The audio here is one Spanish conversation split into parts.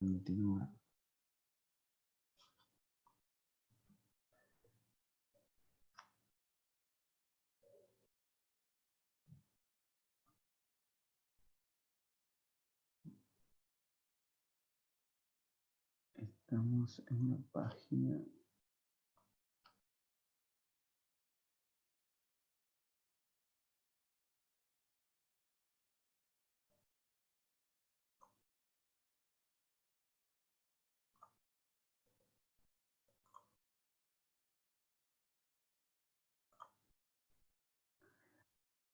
Continúa. Estamos en la página.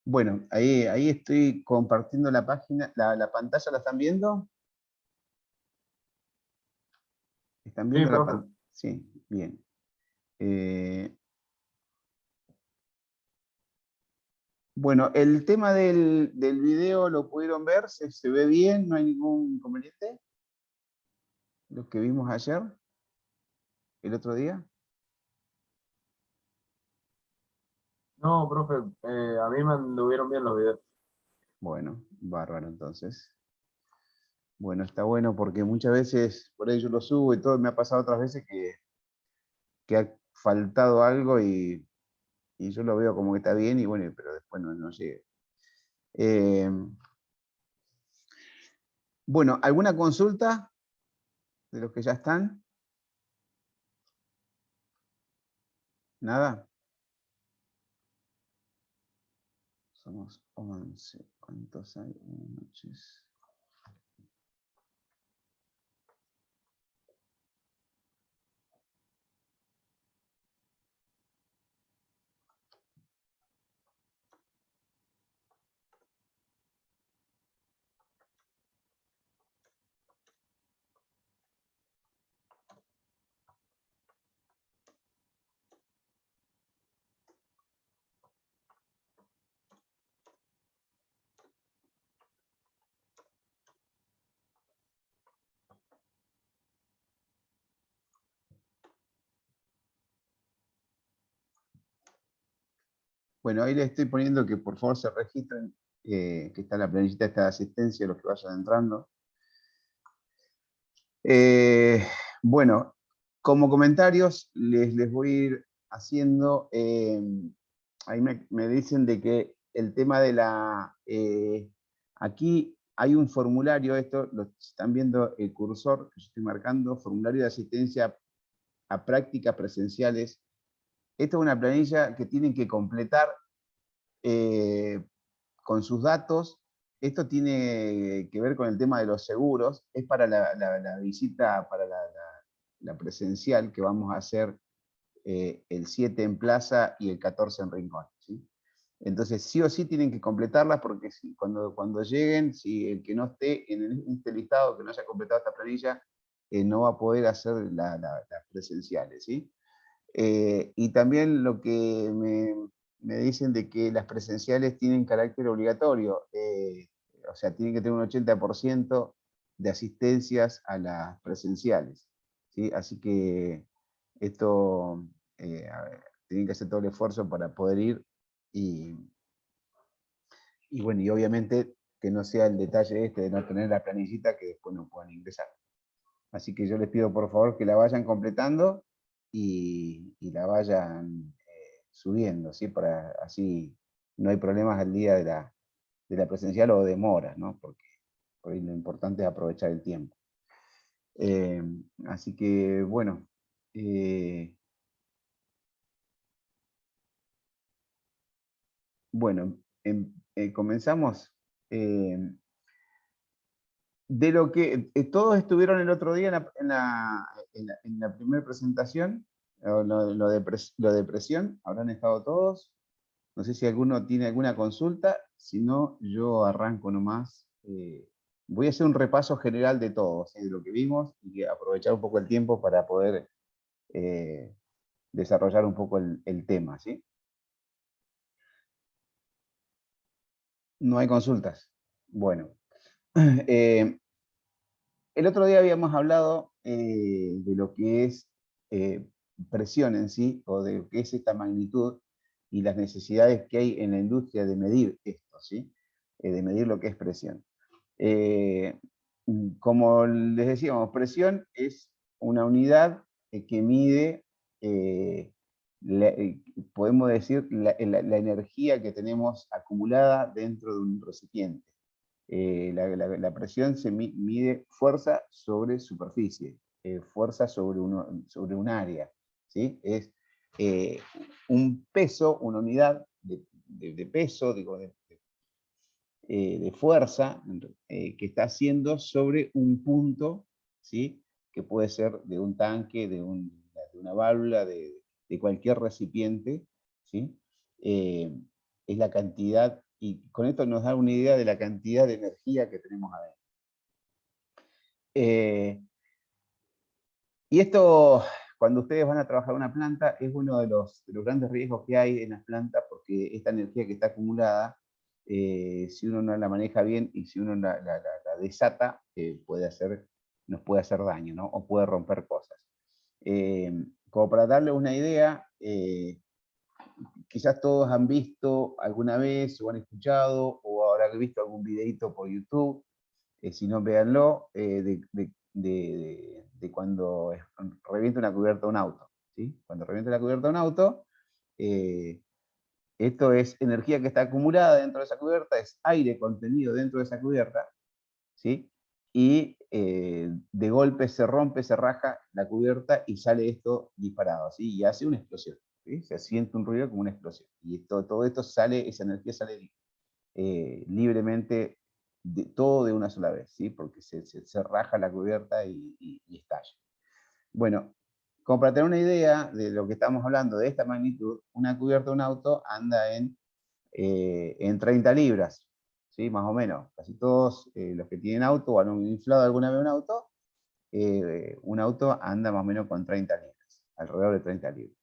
Bueno, ahí estoy compartiendo la página, la pantalla, ¿la están viendo? ¿Están Sí, viendo la profe. pantalla? Sí, bien. Bueno, el tema del video lo pudieron ver, ¿se ve bien? ¿No hay ningún inconveniente? Lo que vimos ayer, el otro día. No, profe, a mí me anduvieron bien los videos. Bueno, bárbaro entonces. Bueno, está bueno porque muchas veces por ahí yo lo subo y todo, me ha pasado otras veces que ha faltado algo y yo lo veo como que está bien y bueno, pero después no llega. Bueno, ¿alguna consulta de los que ya están? ¿Nada? Somos 11. ¿Cuántos hay? Buenas noches. Bueno, ahí les estoy poniendo que por favor se registren, que está la planillita esta de asistencia, los que vayan entrando. Bueno, como comentarios les voy a ir haciendo, ahí me dicen de que el tema de aquí hay un formulario, esto lo están viendo el cursor que yo estoy marcando, formulario de asistencia a prácticas presenciales. Esta es una planilla que tienen que completar con sus datos. Esto tiene que ver con el tema de los seguros, es para la visita, para la presencial que vamos a hacer el 7 en Plaza y el 14 en Rincón, ¿sí? Entonces, sí o sí tienen que completarlas porque cuando lleguen, si el que no esté en este listado, que no haya completado esta planilla, no va a poder hacer las presenciales, ¿sí? Y también lo que me dicen de que las presenciales tienen carácter obligatorio, o sea, tienen que tener un 80% de asistencias a las presenciales, ¿sí? Así que esto, a ver, tienen que hacer todo el esfuerzo para poder ir y bueno, y obviamente que no sea el detalle este de no tener la planillita que después no puedan ingresar. Así que yo les pido por favor que la vayan completando y la vayan subiendo, ¿sí? Para así no hay problemas al día de la presencial o demoras, ¿no? Porque por ahí lo importante es aprovechar el tiempo. Así que, bueno. Bueno, comenzamos. De lo que todos estuvieron el otro día en la primera presentación, lo de presión, habrán estado todos. No sé si alguno tiene alguna consulta, si no, yo arranco nomás. Voy a hacer un repaso general de todo, ¿sí? De lo que vimos y aprovechar un poco el tiempo para poder desarrollar un poco el tema, ¿sí? No hay consultas. Bueno. El otro día habíamos hablado de lo que es presión en sí, o de lo que es esta magnitud y las necesidades que hay en la industria de medir esto, ¿sí? De medir lo que es presión. como les decíamos, presión es una unidad que mide, podemos decir, la energía que tenemos acumulada dentro de un recipiente. La presión se mide fuerza sobre superficie, fuerza sobre un área, ¿sí? Es un peso, una unidad de peso, digo, de fuerza que está haciendo sobre un punto, ¿sí? Que puede ser de un tanque, de una válvula, de cualquier recipiente, ¿sí? Es la cantidad, y con esto nos da una idea de la cantidad de energía que tenemos adentro. Y esto, cuando ustedes van a trabajar en una planta, es uno de los grandes riesgos que hay en las plantas, porque esta energía que está acumulada, si uno no la maneja bien y si uno la desata, nos puede hacer daño, ¿no? O puede romper cosas. Como para darle una idea, quizás todos han visto alguna vez o han escuchado o habrán visto algún videito por YouTube, si no, véanlo, de cuando revienta una cubierta de un auto, ¿sí? Cuando revienta la cubierta de un auto, esto es energía que está acumulada dentro de esa cubierta, es aire contenido dentro de esa cubierta, ¿sí? Y de golpe se rompe, se raja la cubierta y sale esto disparado, ¿sí? Y hace una explosión, ¿sí? Se siente un ruido como una explosión. Y todo esto sale, esa energía sale libremente, todo de una sola vez, ¿sí? Porque se raja la cubierta y estalla. Bueno, como para tener una idea de lo que estamos hablando, de esta magnitud, una cubierta de un auto anda en 30 libras, ¿sí? Más o menos. Casi todos los que tienen auto o han inflado alguna vez un auto anda más o menos con 30 libras, alrededor de 30 libras.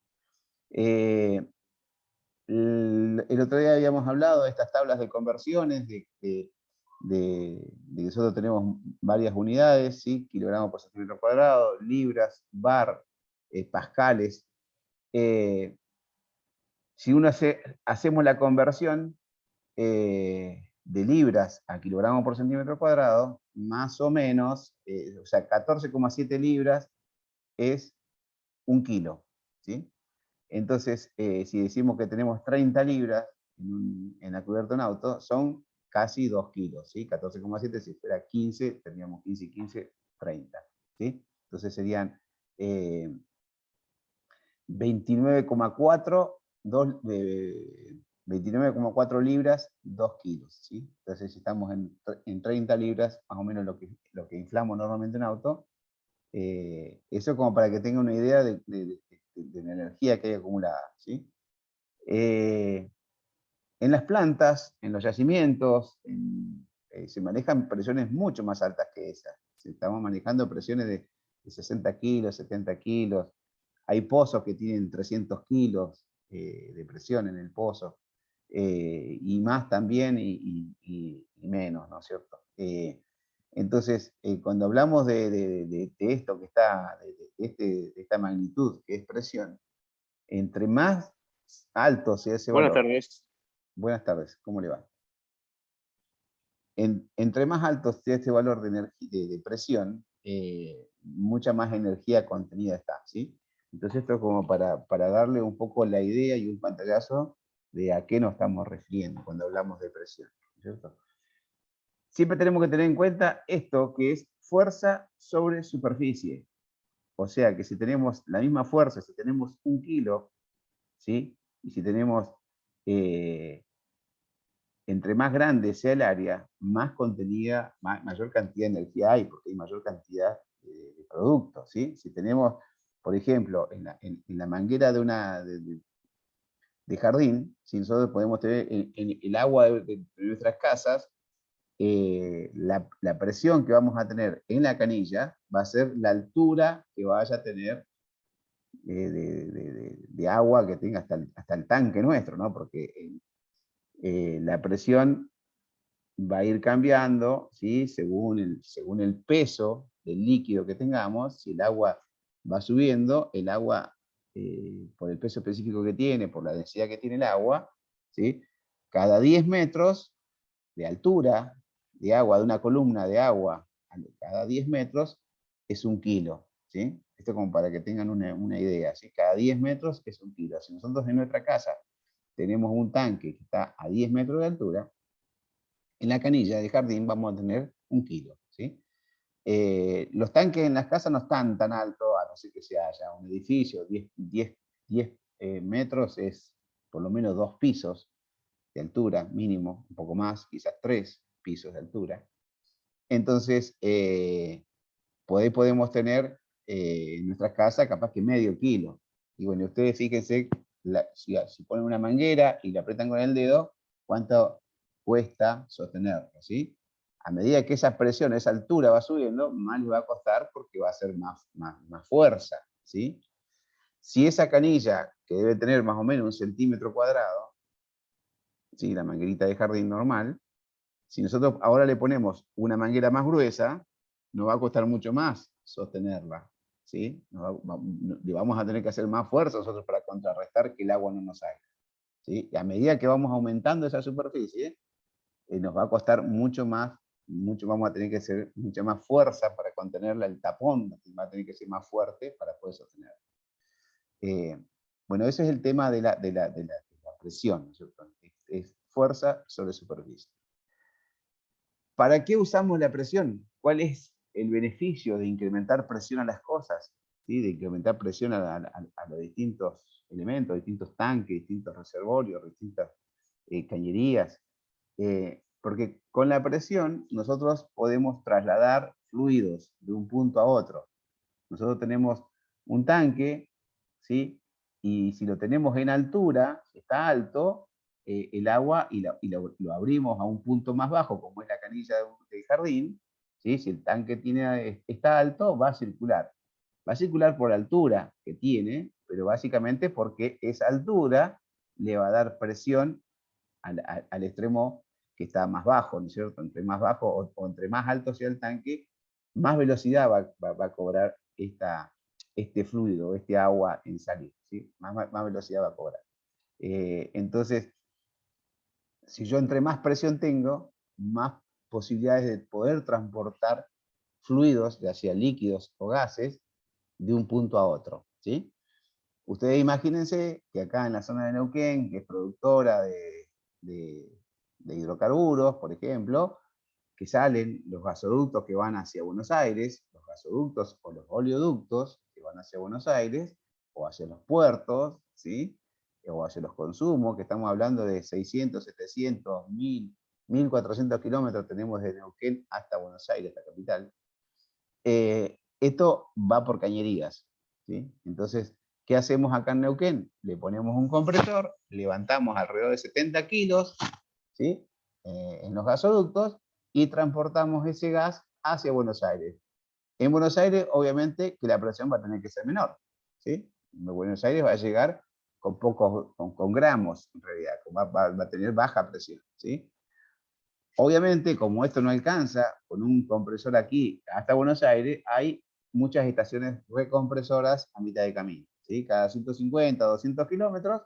El otro día habíamos hablado de estas tablas de conversiones, de que nosotros tenemos varias unidades, ¿sí? Kilogramos por centímetro cuadrado, libras, bar, pascales. Si hacemos la conversión de libras a kilogramos por centímetro cuadrado, más o menos, o sea, 14,7 libras es un kilo, ¿sí? Entonces, si decimos que tenemos 30 libras en la cubierta de un auto, son casi 2 kilos, ¿sí? 14,7, si fuera 15, tendríamos 15 y 15, 30, ¿sí? Entonces serían 29,4 29,4 libras, 2 kilos, ¿sí? Entonces, si estamos en 30 libras, más o menos lo que inflamos normalmente en auto, eso como para que tenga una idea de la energía que hay acumulada, ¿sí? En las plantas, en los yacimientos, se manejan presiones mucho más altas que esas. Estamos manejando presiones de 60 kilos, 70 kilos. Hay pozos que tienen 300 kilos de presión en el pozo. Y más también y menos, ¿no es cierto? Entonces, cuando hablamos de esto que está, de esta magnitud que es presión, entre más alto sea ese Buenas valor. tardes. Buenas tardes, ¿cómo le va? Entre más alto sea este valor de presión, mucha más energía contenida está, ¿sí? Entonces esto es como para darle un poco la idea y un pantallazo de a qué nos estamos refiriendo cuando hablamos de presión, ¿cierto? Siempre tenemos que tener en cuenta esto que es fuerza sobre superficie. O sea que si tenemos la misma fuerza, si tenemos 1 kilo, ¿sí? Y si tenemos, entre más grande sea el área, más contenida, mayor cantidad de energía hay, porque hay mayor cantidad de productos, ¿sí? Si tenemos, por ejemplo, en la manguera de jardín, si nosotros podemos tener en el agua de nuestras casas, la presión que vamos a tener en la canilla va a ser la altura que vaya a tener de agua que tenga hasta el tanque nuestro, ¿no? Porque la presión va a ir cambiando, ¿sí? Según el peso del líquido que tengamos. Si el agua va subiendo, el agua, por el peso específico que tiene, por la densidad que tiene el agua, ¿sí? Cada 10 metros de altura de agua, de una columna de agua cada 10 metros es 1 kilo, ¿sí? Esto como para que tengan una idea, ¿sí? Cada 10 metros es 1 kilo. Si nosotros en nuestra casa tenemos un tanque que está a 10 metros de altura, en la canilla de jardín vamos a tener 1 kilo, ¿sí? Los tanques en las casas no están tan altos, a no ser que sea ya un edificio, 10 metros es por lo menos 2 pisos de altura, mínimo, un poco más, quizás 3 pisos de altura. Entonces, por ahí podemos tener en nuestra casa capaz que medio kilo. Y bueno, ustedes fíjense, si ponen una manguera y la apretan con el dedo, cuánto cuesta sostenerlo, ¿sí? A medida que esa presión, esa altura va subiendo, más les va a costar porque va a ser más fuerza, ¿sí? Si esa canilla, que debe tener más o menos 1 centímetro cuadrado, ¿sí? La manguerita de jardín normal, si nosotros ahora le ponemos una manguera más gruesa, nos va a costar mucho más sostenerla, ¿sí? Le vamos a tener que hacer más fuerza nosotros para contrarrestar que el agua no nos salga, ¿sí? Y a medida que vamos aumentando esa superficie, nos va a costar mucho más, vamos a tener que hacer mucha más fuerza para contenerla, el tapón va a tener que ser más fuerte para poder sostenerla. Bueno, ese es el tema de la presión, ¿no es cierto? Es fuerza sobre superficie. ¿Para qué usamos la presión? ¿Cuál es el beneficio de incrementar presión a las cosas? ¿Sí? De incrementar presión a los distintos elementos, distintos tanques, distintos reservorios, distintas cañerías. Porque con la presión nosotros podemos trasladar fluidos de un punto a otro. Nosotros tenemos un tanque, ¿sí? Y si lo tenemos en altura, si está alto, el agua y lo abrimos a un punto más bajo, como es la canilla del jardín, ¿sí? Si el tanque está alto, va a circular. Va a circular por la altura que tiene, pero básicamente porque esa altura le va a dar presión al extremo que está más bajo, ¿no es cierto? Entre más bajo o entre más alto sea el tanque, más velocidad va a cobrar este fluido, este agua en salir, ¿sí? Más velocidad va a cobrar. Entonces, si yo entre más presión tengo, más posibilidades de poder transportar fluidos, ya sea líquidos o gases, de un punto a otro, ¿sí? Ustedes imagínense que acá en la zona de Neuquén, que es productora de hidrocarburos, por ejemplo, que salen los gasoductos que van hacia Buenos Aires, los gasoductos o los oleoductos que van hacia Buenos Aires, o hacia los puertos, ¿sí? O hacia los consumos, que estamos hablando de 600, 700, 1000, 1400 kilómetros tenemos de Neuquén hasta Buenos Aires, la capital. Esto va por cañerías, ¿sí? Entonces, ¿qué hacemos acá en Neuquén? Le ponemos un compresor, levantamos alrededor de 70 kilos, ¿sí? En los gasoductos y transportamos ese gas hacia Buenos Aires. En Buenos Aires, obviamente, que la presión va a tener que ser menor, ¿sí? En Buenos Aires va a llegar con gramos, en realidad, va a tener baja presión, ¿sí? Obviamente, como esto no alcanza con un compresor aquí hasta Buenos Aires, hay muchas estaciones recompresoras a mitad de camino, ¿sí? Cada 150, 200 kilómetros,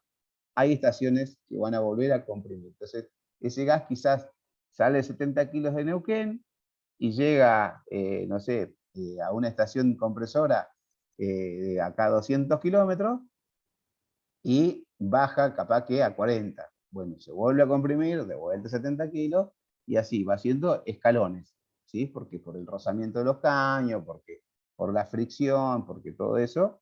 hay estaciones que van a volver a comprimir. Entonces, ese gas quizás sale 70 kilos de Neuquén y llega, no sé, a una estación compresora de acá a 200 kilómetros y baja capaz que a 40. Bueno, se vuelve a comprimir, de vuelta a 70 kilos, y así va haciendo escalones, ¿sí? Porque por el rozamiento de los caños, por la fricción, porque todo eso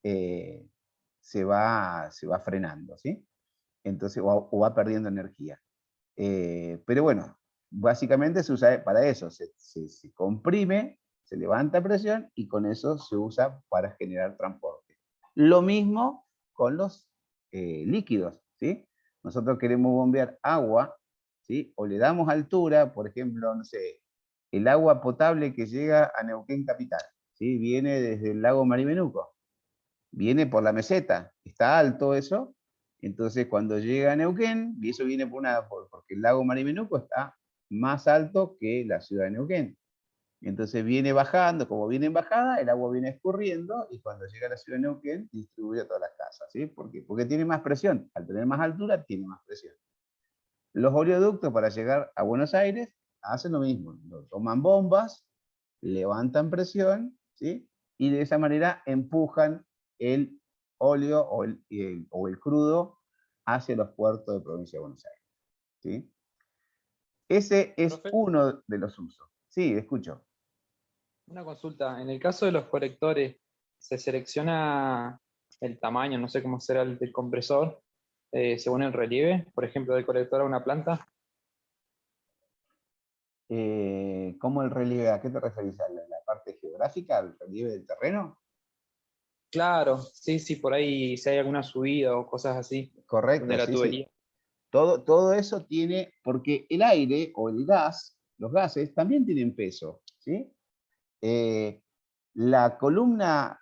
se va frenando, ¿sí? Entonces, o va perdiendo energía. Pero bueno, básicamente se usa para eso, se comprime, se levanta presión y con eso se usa para generar transporte. Lo mismo con los líquidos, ¿sí? Nosotros queremos bombear agua, ¿sí? O le damos altura, por ejemplo, no sé, el agua potable que llega a Neuquén Capital, ¿sí? Viene desde el lago Marimenuco, viene por la meseta, está alto eso, entonces cuando llega a Neuquén, y eso viene porque el lago Marimenuco está más alto que la ciudad de Neuquén. Entonces viene bajando, como viene en bajada, el agua viene escurriendo y cuando llega a la ciudad de Neuquén distribuye a todas las casas, ¿sí? ¿Por qué? Porque tiene más presión, al tener más altura tiene más presión. Los oleoductos para llegar a Buenos Aires hacen lo mismo, toman bombas levantan presión, ¿sí? Y de esa manera empujan el óleo o el crudo hacia los puertos de provincia de Buenos Aires, ¿sí? Ese es Profe, uno de los usos. Sí, escucho. una consulta. En el caso de los colectores, ¿se selecciona el tamaño, no sé cómo será el del compresor, según el relieve, por ejemplo, del colector a una planta? ¿Cómo el relieve? ¿A qué te referís? ¿A la parte geográfica, al relieve del terreno? Claro, sí, sí, por ahí si hay alguna subida o cosas así, donde Correcto, la sí, sí. tubería. Todo eso tiene, porque el aire o el gas, los gases, también tienen peso, ¿sí? La columna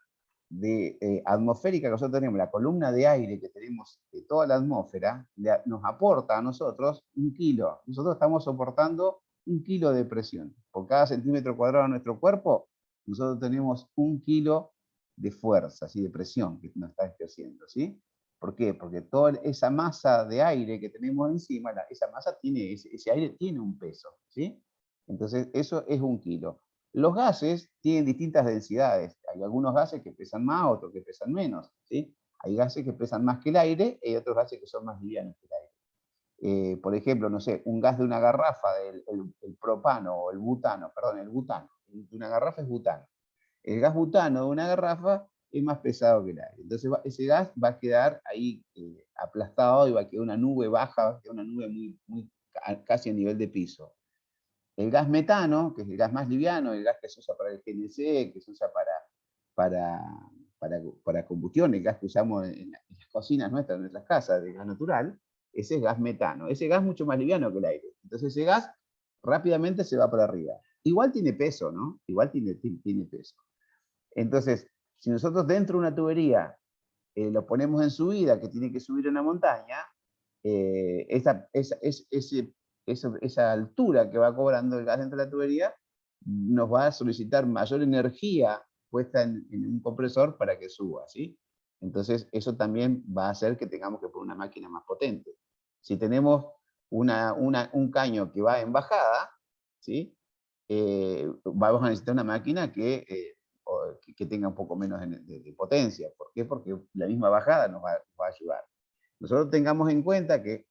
atmosférica que nosotros tenemos, la columna de aire que tenemos de toda la atmósfera, nos aporta a nosotros 1 kilo. Nosotros estamos soportando 1 kilo de presión. Por cada centímetro cuadrado de nuestro cuerpo, nosotros tenemos 1 kilo de fuerza, ¿sí? De presión que nos está ejerciendo, ¿sí? ¿Por qué? Porque toda esa masa de aire que tenemos encima, esa masa tiene, ese aire tiene un peso, ¿sí? Entonces, eso es 1 kilo. Los gases tienen distintas densidades. Hay algunos gases que pesan más, otros que pesan menos, ¿sí? Hay gases que pesan más que el aire y hay otros gases que son más livianos que el aire. Por ejemplo, no sé, un gas de una garrafa, el propano o el butano, perdón, el butano, de una garrafa es butano. El gas butano de una garrafa es más pesado que el aire. Entonces ese gas va a quedar ahí aplastado y va a quedar una nube baja, va a quedar una nube casi a nivel de piso. El gas metano, que es el gas más liviano, el gas que se usa para el GNC, que se usa para, para combustión, el gas que usamos en las cocinas nuestras, en nuestras casas, de gas natural, ese es gas metano. Ese gas es mucho más liviano que el aire. Entonces ese gas rápidamente se va para arriba. Igual tiene peso, ¿no? Igual tiene peso. Entonces, si nosotros dentro de una tubería lo ponemos en subida, que tiene que subir una montaña, esa altura que va cobrando el gas dentro de la tubería nos va a solicitar mayor energía puesta en un compresor para que suba, ¿sí? Entonces, eso también va a hacer que tengamos que poner una máquina más potente. Si tenemos un caño que va en bajada, ¿sí? Vamos a necesitar una máquina que tenga un poco menos de potencia. ¿Por qué? Porque la misma bajada nos va a ayudar. Nosotros tengamos en cuenta que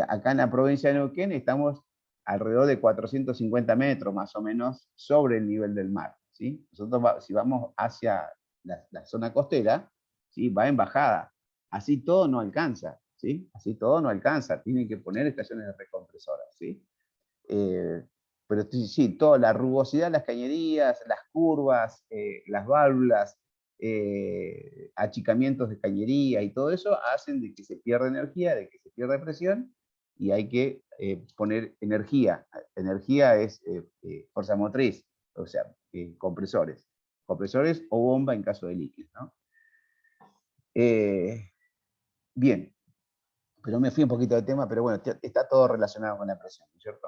acá en la provincia de Neuquén estamos alrededor de 450 metros más o menos sobre el nivel del mar, ¿sí? Nosotros si vamos hacia la zona costera, ¿sí? Va en bajada. Así todo no alcanza, ¿sí? Así todo no alcanza. Tienen que poner estaciones de recompresoras, ¿sí? Pero sí, toda la rugosidad de las cañerías, las curvas, las válvulas, achicamientos de cañería y todo eso hacen de que se pierda energía, de que se pierda presión y hay que poner energía. Energía es fuerza motriz, o sea, compresores. Compresores o bomba en caso de líquido, ¿no? Bien, pero me fui un poquito del tema, pero bueno, está todo relacionado con la presión, ¿no es cierto?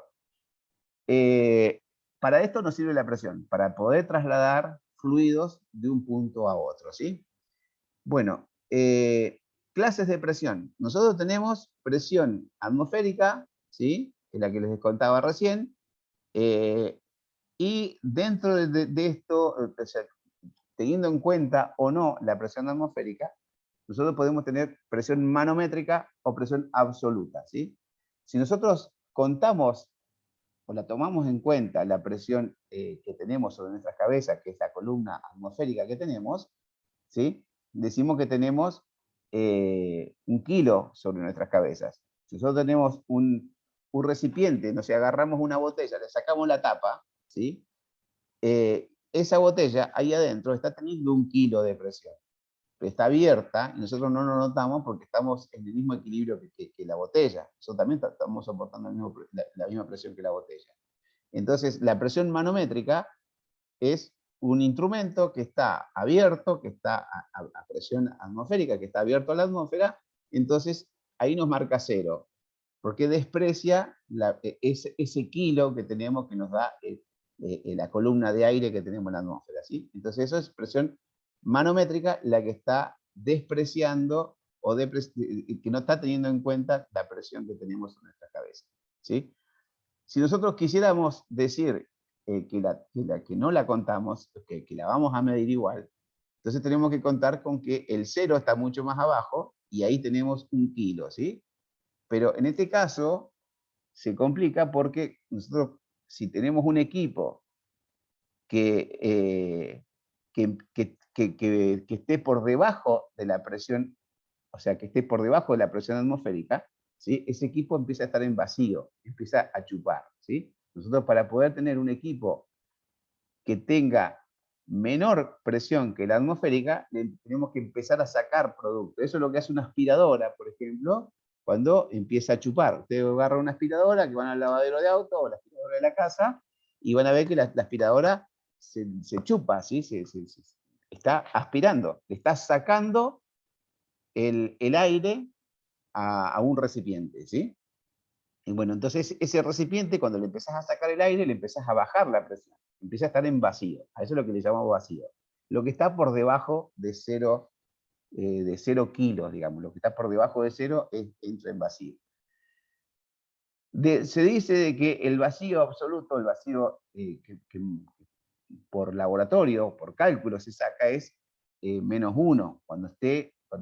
Para esto nos sirve la presión, para poder trasladar fluidos de un punto a otro, ¿sí? Bueno, clases de presión. Nosotros tenemos presión atmosférica, ¿sí? Que es la que les contaba recién, y dentro de esto, o sea, teniendo en cuenta o no la presión atmosférica, nosotros podemos tener presión manométrica o presión absoluta, ¿sí? Si nosotros contamos o la tomamos en cuenta la presión que tenemos sobre nuestras cabezas, que es la columna atmosférica que tenemos, ¿sí? Decimos que tenemos 1 kilo sobre nuestras cabezas. Si nosotros tenemos un recipiente, no sé, agarramos una botella, le sacamos la tapa, ¿sí? Esa botella ahí adentro está teniendo 1 kilo de presión. Está abierta y nosotros no lo notamos porque estamos en el mismo equilibrio que la botella. Nosotros también estamos soportando la misma presión que la botella. Entonces, la presión manométrica es un instrumento que está abierto, que está a presión atmosférica, que está abierto a la atmósfera, entonces ahí nos marca 0, porque desprecia ese kilo que tenemos que nos da la columna de aire que tenemos en la atmósfera, ¿sí? Entonces eso es presión manométrica, la que está despreciando o que no está teniendo en cuenta la presión que tenemos en nuestra cabeza, ¿sí? Si nosotros quisiéramos decir que no la contamos, que la vamos a medir igual, entonces tenemos que contar con que el 0 está mucho más abajo y ahí tenemos 1 kilo, ¿sí? Pero en este caso se complica porque nosotros, si tenemos un equipo que esté por debajo de la presión, o sea, que esté por debajo de la presión atmosférica, ¿sí? Ese equipo empieza a estar en vacío, empieza a chupar, ¿sí? Nosotros, para poder tener un equipo que tenga menor presión que la atmosférica, tenemos que empezar a sacar producto. Eso es lo que hace una aspiradora, por ejemplo, cuando empieza a chupar. Usted agarra una aspiradora que van al lavadero de auto o la aspiradora de la casa y van a ver que la aspiradora se chupa, ¿sí? Está aspirando, le está sacando el aire a un recipiente, ¿sí? Y bueno, entonces ese recipiente, cuando le empezás a sacar el aire, le empezás a bajar la presión, empieza a estar en vacío. A eso es lo que le llamamos vacío. Lo que está por debajo de 0 kilos, digamos, lo que está por debajo de 0 entra en vacío. Se dice de que el vacío absoluto, el vacío que por laboratorio, por cálculo se saca, es -1, cuando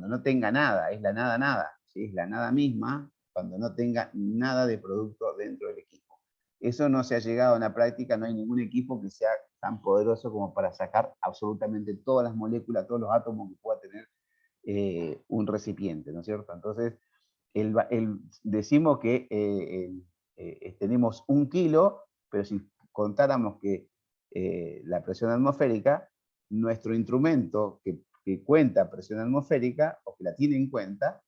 no tenga nada, es la nada nada, ¿sí? Es la nada misma cuando no tenga nada de producto dentro del equipo. Eso no se ha llegado en la práctica, no hay ningún equipo que sea tan poderoso como para sacar absolutamente todas las moléculas, todos los átomos que pueda tener un recipiente, ¿no es cierto? Entonces, decimos que tenemos 1 kilo, pero si contáramos que la presión atmosférica, nuestro instrumento que cuenta presión atmosférica, o que la tiene en cuenta,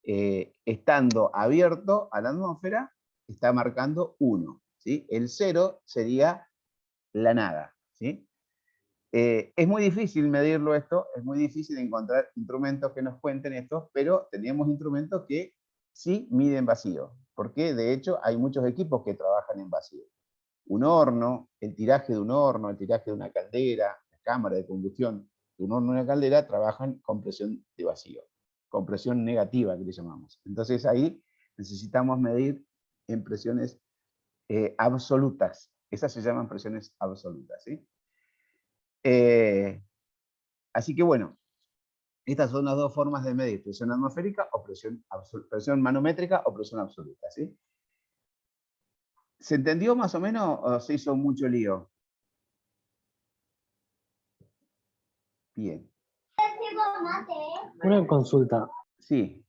estando abierto a la atmósfera, está marcando 1, ¿sí? El 0 sería la nada, ¿sí? Es muy difícil medirlo esto, es muy difícil encontrar instrumentos que nos cuenten esto, pero tenemos instrumentos que sí miden vacío, porque de hecho hay muchos equipos que trabajan en vacío. Un horno, el tiraje de un horno, el tiraje de una caldera, la cámara de combustión de un horno y una caldera trabajan con presión de vacío, con presión negativa que le llamamos. Entonces ahí necesitamos medir en presiones absolutas. Esas se llaman presiones absolutas, ¿sí? Así que bueno, estas son las dos formas de medir: presión atmosférica o presión manométrica o presión absoluta, ¿sí? ¿Se entendió más o menos o se hizo mucho lío? Bien. Una consulta. Sí.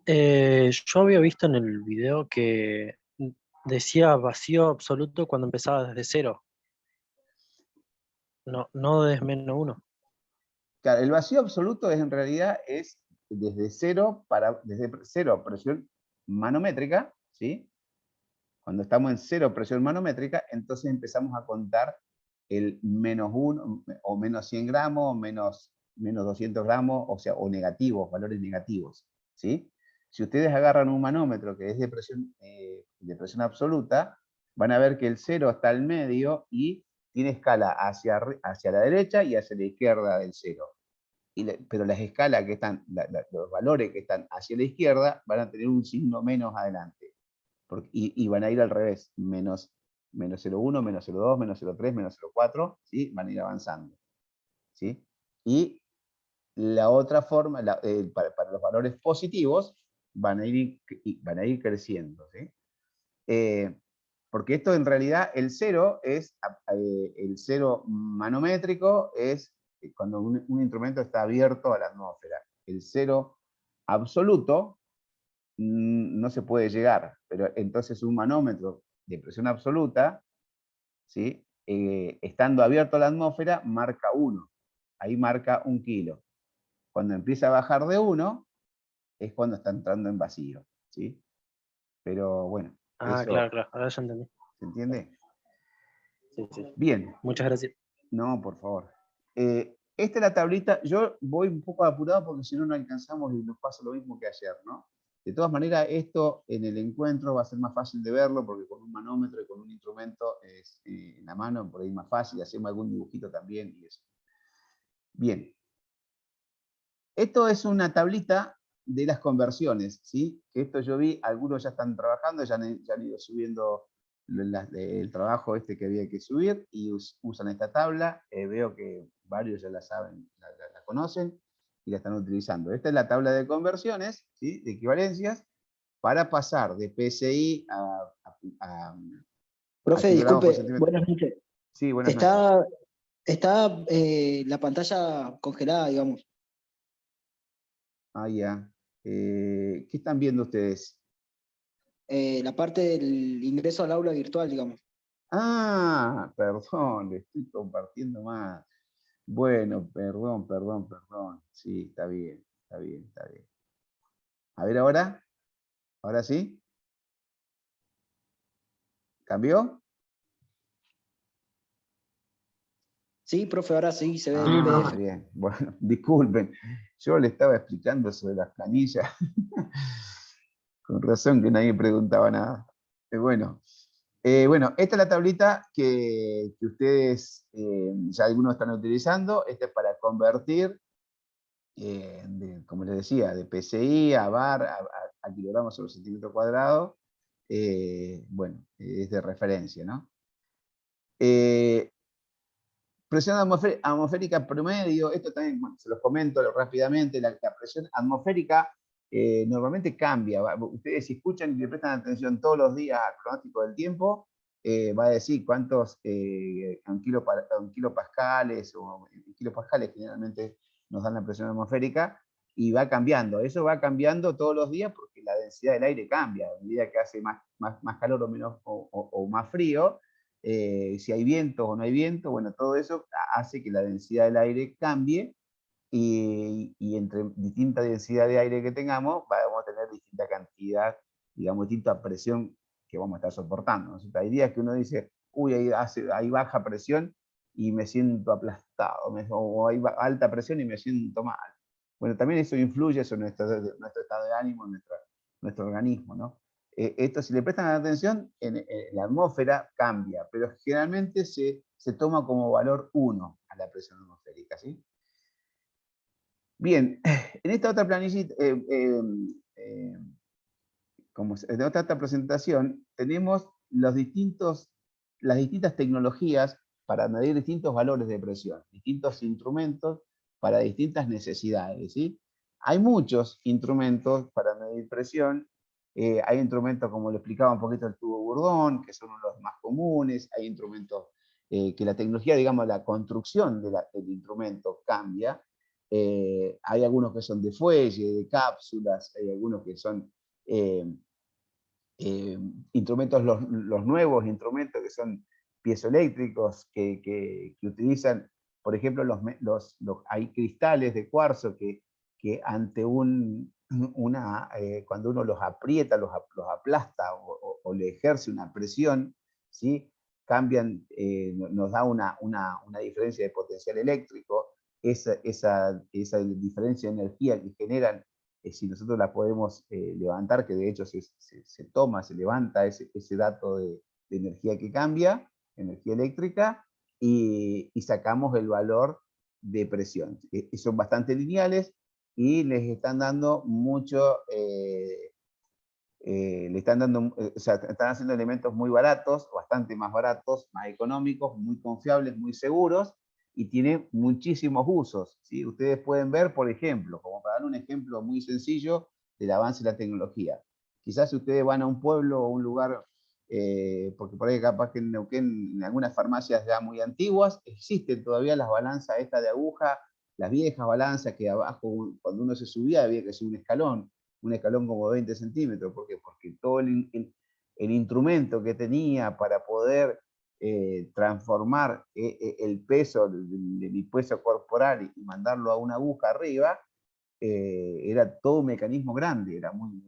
Yo había visto en el video que decía vacío absoluto cuando empezaba desde 0. No desde -1. Claro, el vacío absoluto en realidad es desde 0 presión manométrica, ¿sí? Cuando estamos en 0 presión manométrica, entonces empezamos a contar el -1 o -100 gramos, menos 200 gramos, o sea, o negativos, valores negativos, ¿sí? Si ustedes agarran un manómetro que es de presión absoluta, van a ver que el 0 está al medio y tiene escala hacia la derecha y hacia la izquierda del 0. Pero las escalas que están, los valores que están hacia la izquierda van a tener un signo menos adelante. Y van a ir al revés, menos 0,1, menos 0,2, menos 0,3, menos 0,4, ¿sí? Van a ir avanzando, ¿sí? Y la otra forma, para los valores positivos, van a ir creciendo, ¿sí? Porque esto en realidad, el 0 el 0 manométrico es cuando un instrumento está abierto a la atmósfera. El 0 absoluto no se puede llegar, pero entonces un manómetro de presión absoluta, ¿sí? Estando abierto a la atmósfera, marca 1. Ahí marca 1 kilo. Cuando empieza a bajar de 1, es cuando está entrando en vacío, ¿sí? Pero bueno, Ah, eso, claro, ahora ya entendí. ¿se entiende? Sí. Bien. Muchas gracias. No, por favor. Esta es la tablita. Yo voy un poco apurado porque si no, no alcanzamos y nos pasa lo mismo que ayer, ¿no? De todas maneras, esto en el encuentro va a ser más fácil de verlo porque con un manómetro y con un instrumento en la mano, por ahí más fácil, hacemos algún dibujito también y eso. Bien. Esto es una tablita de las conversiones, ¿sí? Que esto yo vi, algunos ya están trabajando, ya han ido subiendo el trabajo este que había que subir y usan esta tabla. Veo que varios ya la saben, la conocen y la están utilizando. Esta es la tabla de conversiones, ¿sí? De equivalencias, para pasar de PSI a Profe, kilogramos por disculpe, centímetro. buenas noches. Sí, buenas noches. Está la pantalla congelada, digamos. Ah, ya. ¿Qué están viendo ustedes? La parte del ingreso al aula virtual, digamos. Ah, perdón, le estoy compartiendo más. Bueno, perdón. Sí, está bien. A ver ahora. ¿Ahora sí? ¿Cambió? Sí, profe, ahora sí se ve el Sí, Ah, PDF. profe. bien. Bueno, disculpen. Yo le estaba explicando sobre las planillas. Con razón que nadie preguntaba nada. Bueno, esta es la tablita que ustedes ya algunos están utilizando. Esta es para convertir, como les decía, de PSI a bar, a kilogramos sobre centímetro cuadrado. Bueno, es de referencia, ¿no? Presión atmosférica promedio, esto también bueno, se los comento rápidamente, la presión atmosférica normalmente cambia. Ustedes si escuchan y le prestan atención todos los días al pronóstico del tiempo, va a decir cuántos kilopascales o kilopascales generalmente nos dan la presión atmosférica y va cambiando. Eso va cambiando todos los días porque la densidad del aire cambia. A medida que hace más calor o, menos, o más frío, si hay viento o no hay viento, bueno, todo eso hace que la densidad del aire cambie y entre distinta densidad de aire que tengamos, vamos a tener distinta cantidad, digamos, distinta presión que vamos a estar soportando, ¿no? O sea, hay días que uno dice, uy, hay baja presión y me siento aplastado, o hay alta presión y me siento mal. Bueno, también eso influye sobre nuestro estado de ánimo, nuestro organismo, ¿no? Esto, si le prestan atención, en la atmósfera cambia, pero generalmente se toma como valor 1 a la presión atmosférica, ¿sí? Bien, en esta otra planillita, en esta presentación, tenemos las distintas tecnologías para medir distintos valores de presión, distintos instrumentos para distintas necesidades, ¿sí? Hay muchos instrumentos para medir presión. Hay instrumentos, como le explicaba un poquito el tubo Bourdon, que son los más comunes. Hay instrumentos que la tecnología, digamos, la construcción del instrumento cambia. Hay algunos que son de fuelle, de cápsulas, hay algunos que son instrumentos, los nuevos instrumentos que son piezoeléctricos, que utilizan, por ejemplo, hay cristales de cuarzo que ante cuando uno los aprieta, los aplasta o le ejerce una presión, ¿sí? Cambian, nos da una diferencia de potencial eléctrico. Esa diferencia de energía que generan, si nosotros la podemos levantar, que de hecho se levanta ese dato de energía que cambia, energía eléctrica, y sacamos el valor de presión. Son bastante lineales y les están dando mucho, o sea, están haciendo elementos muy baratos, bastante más baratos, más económicos, muy confiables, muy seguros, y tiene muchísimos usos, ¿sí? Ustedes pueden ver, por ejemplo, como para dar un ejemplo muy sencillo del avance de la tecnología. Quizás si ustedes van a un pueblo o un lugar, porque por ahí capaz que en Neuquén, en algunas farmacias ya muy antiguas, existen todavía las balanzas estas de aguja, las viejas balanzas que abajo, cuando uno se subía, había que subir un escalón como 20 centímetros. ¿Por qué? Porque todo el instrumento que tenía para poder transformar el peso de mi peso corporal y mandarlo a una aguja arriba, era todo un mecanismo grande, era muy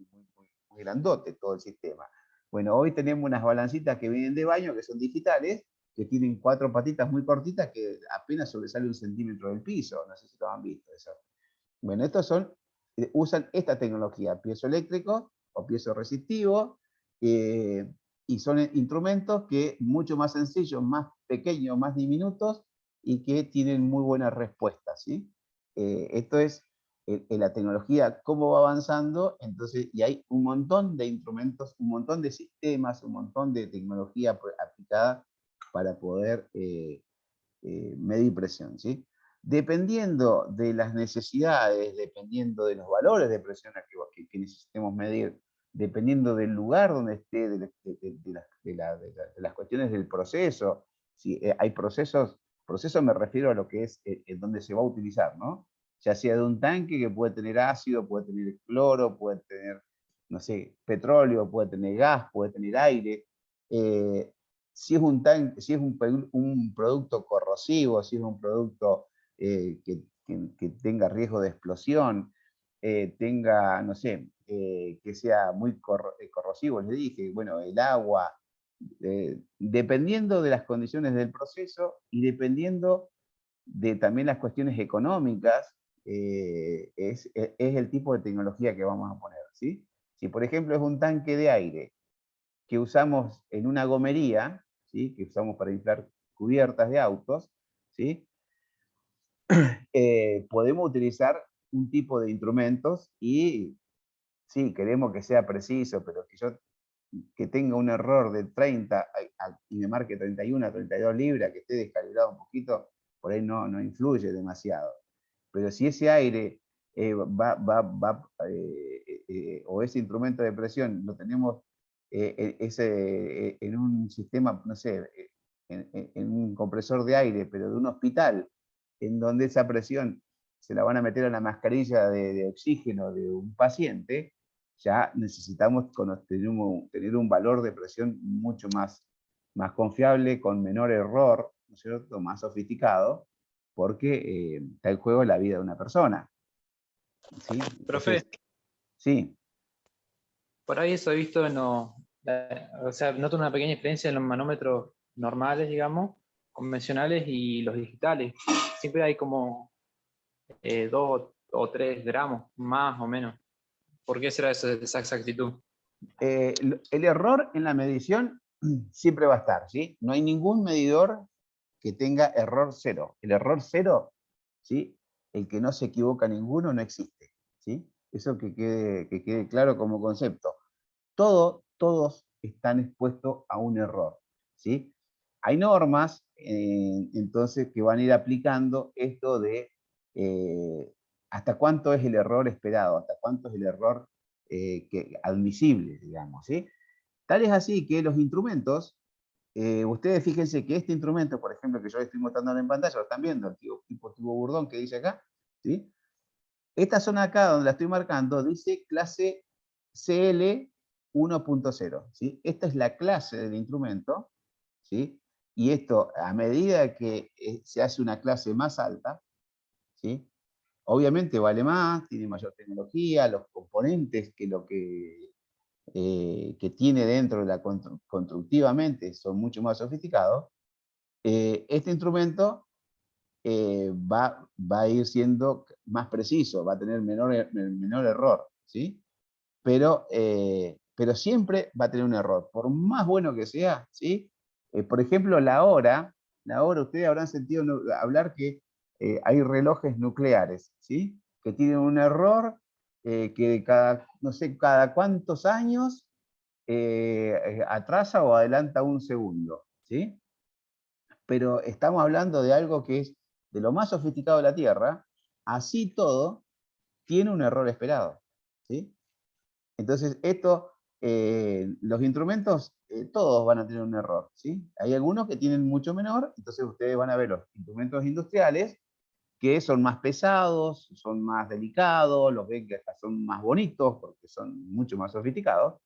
grandote todo el sistema. Bueno, hoy tenemos unas balancitas que vienen de baño, que son digitales, que tienen 4 patitas muy cortitas que apenas sobresale 1 centímetro del piso. No sé si lo han visto eso. Bueno, estos usan esta tecnología, piezoeléctrico o piezoresistivo, y son instrumentos que mucho más sencillos, más pequeños, más diminutos, y que tienen muy buena respuesta, ¿sí? Esto es en la tecnología, cómo va avanzando, entonces, y hay un montón de instrumentos, un montón de sistemas, un montón de tecnología aplicada para poder medir presión, ¿sí? Dependiendo de las necesidades, dependiendo de los valores de presión que necesitemos medir, dependiendo del lugar donde esté, de las cuestiones del proceso, si hay proceso me refiero a lo que es donde se va a utilizar, ¿no? Ya sea de un tanque que puede tener ácido, puede tener cloro, puede tener, no sé, petróleo, puede tener gas, puede tener aire. Si es un tanque, si es un producto corrosivo, si es un producto que tenga riesgo de explosión, tenga, no sé, que sea muy corrosivo, les dije, bueno, el agua, dependiendo de las condiciones del proceso y dependiendo de también las cuestiones económicas, es el tipo de tecnología que vamos a poner, ¿sí? Si por ejemplo es un tanque de aire que usamos en una gomería, ¿sí? Que usamos para inflar cubiertas de autos, ¿sí? Podemos utilizar un tipo de instrumentos y sí, queremos que sea preciso, pero que tenga un error de 30 y me marque 31, 32 libras, que esté descalibrado un poquito, por ahí no influye demasiado. Pero si ese aire o ese instrumento de presión lo tenemos en un sistema, no sé, en un compresor de aire, pero de un hospital, en donde esa presión se la van a meter a la mascarilla de oxígeno de un paciente, ya necesitamos tener un valor de presión mucho más confiable, con menor error, ¿no es cierto?, más sofisticado, porque está en juego la vida de una persona. ¿Sí? Profe, Entonces, sí. por ahí eso he visto o sea, noto una pequeña diferencia en los manómetros normales, digamos, convencionales y los digitales. Siempre hay como 2 o 3 gramos, más o menos. ¿Por qué será esa exactitud? El error en la medición siempre va a estar, ¿sí? No hay ningún medidor que tenga error cero. El error cero, ¿sí? El que no se equivoca ninguno, no existe, ¿sí? Eso que quede claro como concepto. Todos están expuestos a un error, ¿sí? Hay normas, entonces, que van a ir aplicando esto de hasta cuánto es el error esperado, hasta cuánto es el error admisible, digamos, ¿sí? Tal es así que los instrumentos, ustedes fíjense que este instrumento, por ejemplo, que yo les estoy mostrando en pantalla, lo están viendo, el tipo tubo burdón que dice acá, ¿sí? Esta zona acá donde la estoy marcando dice clase CL 1.0, ¿sí? Esta es la clase del instrumento, ¿sí? Y esto, a medida que se hace una clase más alta, ¿sí? Obviamente vale más, tiene mayor tecnología, los componentes que tiene dentro de constructivamente son mucho más sofisticados. Este instrumento va a ir siendo más preciso, va a tener menor error, ¿sí? Pero siempre va a tener un error, por más bueno que sea, ¿sí? Por ejemplo, la hora, ustedes habrán sentido hablar que hay relojes nucleares, ¿sí? Que tienen un error que no sé, cada cuántos años atrasa o adelanta un segundo, ¿sí? Pero estamos hablando de algo que es de lo más sofisticado de la Tierra, así todo tiene un error esperado, ¿sí? Entonces, los instrumentos, todos van a tener un error, ¿sí? Hay algunos que tienen mucho menor, entonces ustedes van a ver los instrumentos industriales que son más pesados, son más delicados, los ven que hasta son más bonitos porque son mucho más sofisticados.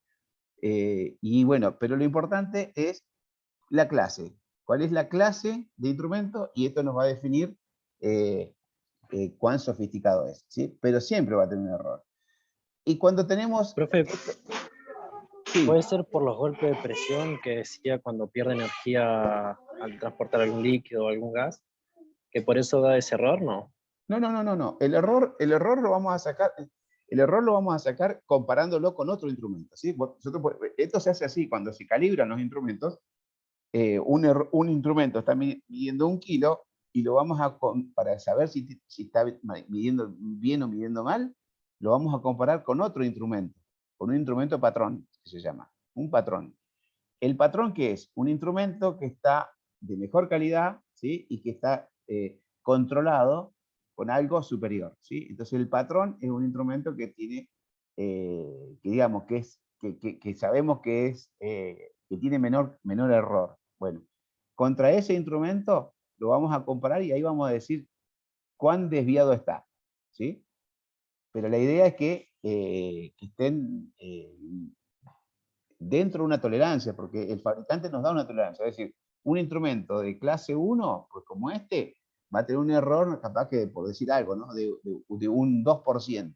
Y bueno, pero lo importante es la clase. ¿Cuál es la clase de instrumento? Y esto nos va a definir cuán sofisticado es, ¿sí? Pero siempre va a tener un error. Y cuando tenemos... Profe, Sí, ¿puede ser por los golpes de presión que decía cuando pierde energía al transportar algún líquido o algún gas? ¿Que por eso da ese error? No. no. El error lo vamos a sacar... El error lo vamos a sacar comparándolo con otro instrumento, ¿sí? Esto se hace así, cuando se calibran los instrumentos, un instrumento está midiendo 1 kilo y lo vamos para saber si está midiendo bien o midiendo mal, lo vamos a comparar con otro instrumento, con un instrumento patrón, que se llama, un patrón. ¿El patrón qué es? Un instrumento que está de mejor calidad, ¿sí? Y que está controlado con algo superior, ¿sí? Entonces el patrón es un instrumento que tiene, que digamos, que sabemos que que tiene menor error. Bueno, contra ese instrumento lo vamos a comparar y ahí vamos a decir cuán desviado está, ¿sí? Pero la idea es que estén dentro de una tolerancia, porque el fabricante nos da una tolerancia. Es decir, un instrumento de clase 1, pues como este, va a tener un error, capaz que, por decir algo, ¿no? de un 2%,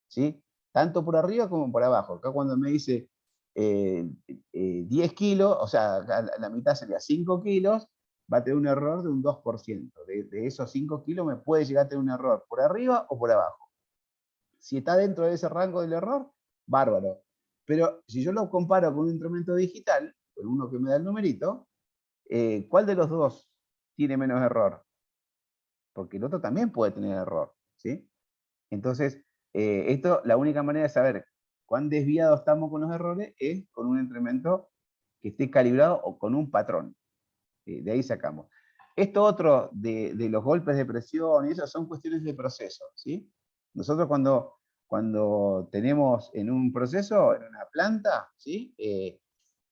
¿sí? Tanto por arriba como por abajo. Acá cuando me dice 10 kilos, o sea, la mitad sería 5 kilos, va a tener un error de un 2%. De esos 5 kilos me puede llegar a tener un error por arriba o por abajo. Si está dentro de ese rango del error, bárbaro. Pero si yo lo comparo con un instrumento digital, con uno que me da el numerito, ¿cuál de los dos tiene menos error? Porque el otro también puede tener error, ¿sí? Entonces, la única manera de saber cuán desviados estamos con los errores es con un instrumento que esté calibrado o con un patrón. De ahí sacamos. Esto otro de los golpes de presión y eso son cuestiones de proceso, ¿sí? Nosotros cuando tenemos en un proceso, en una planta, ¿sí?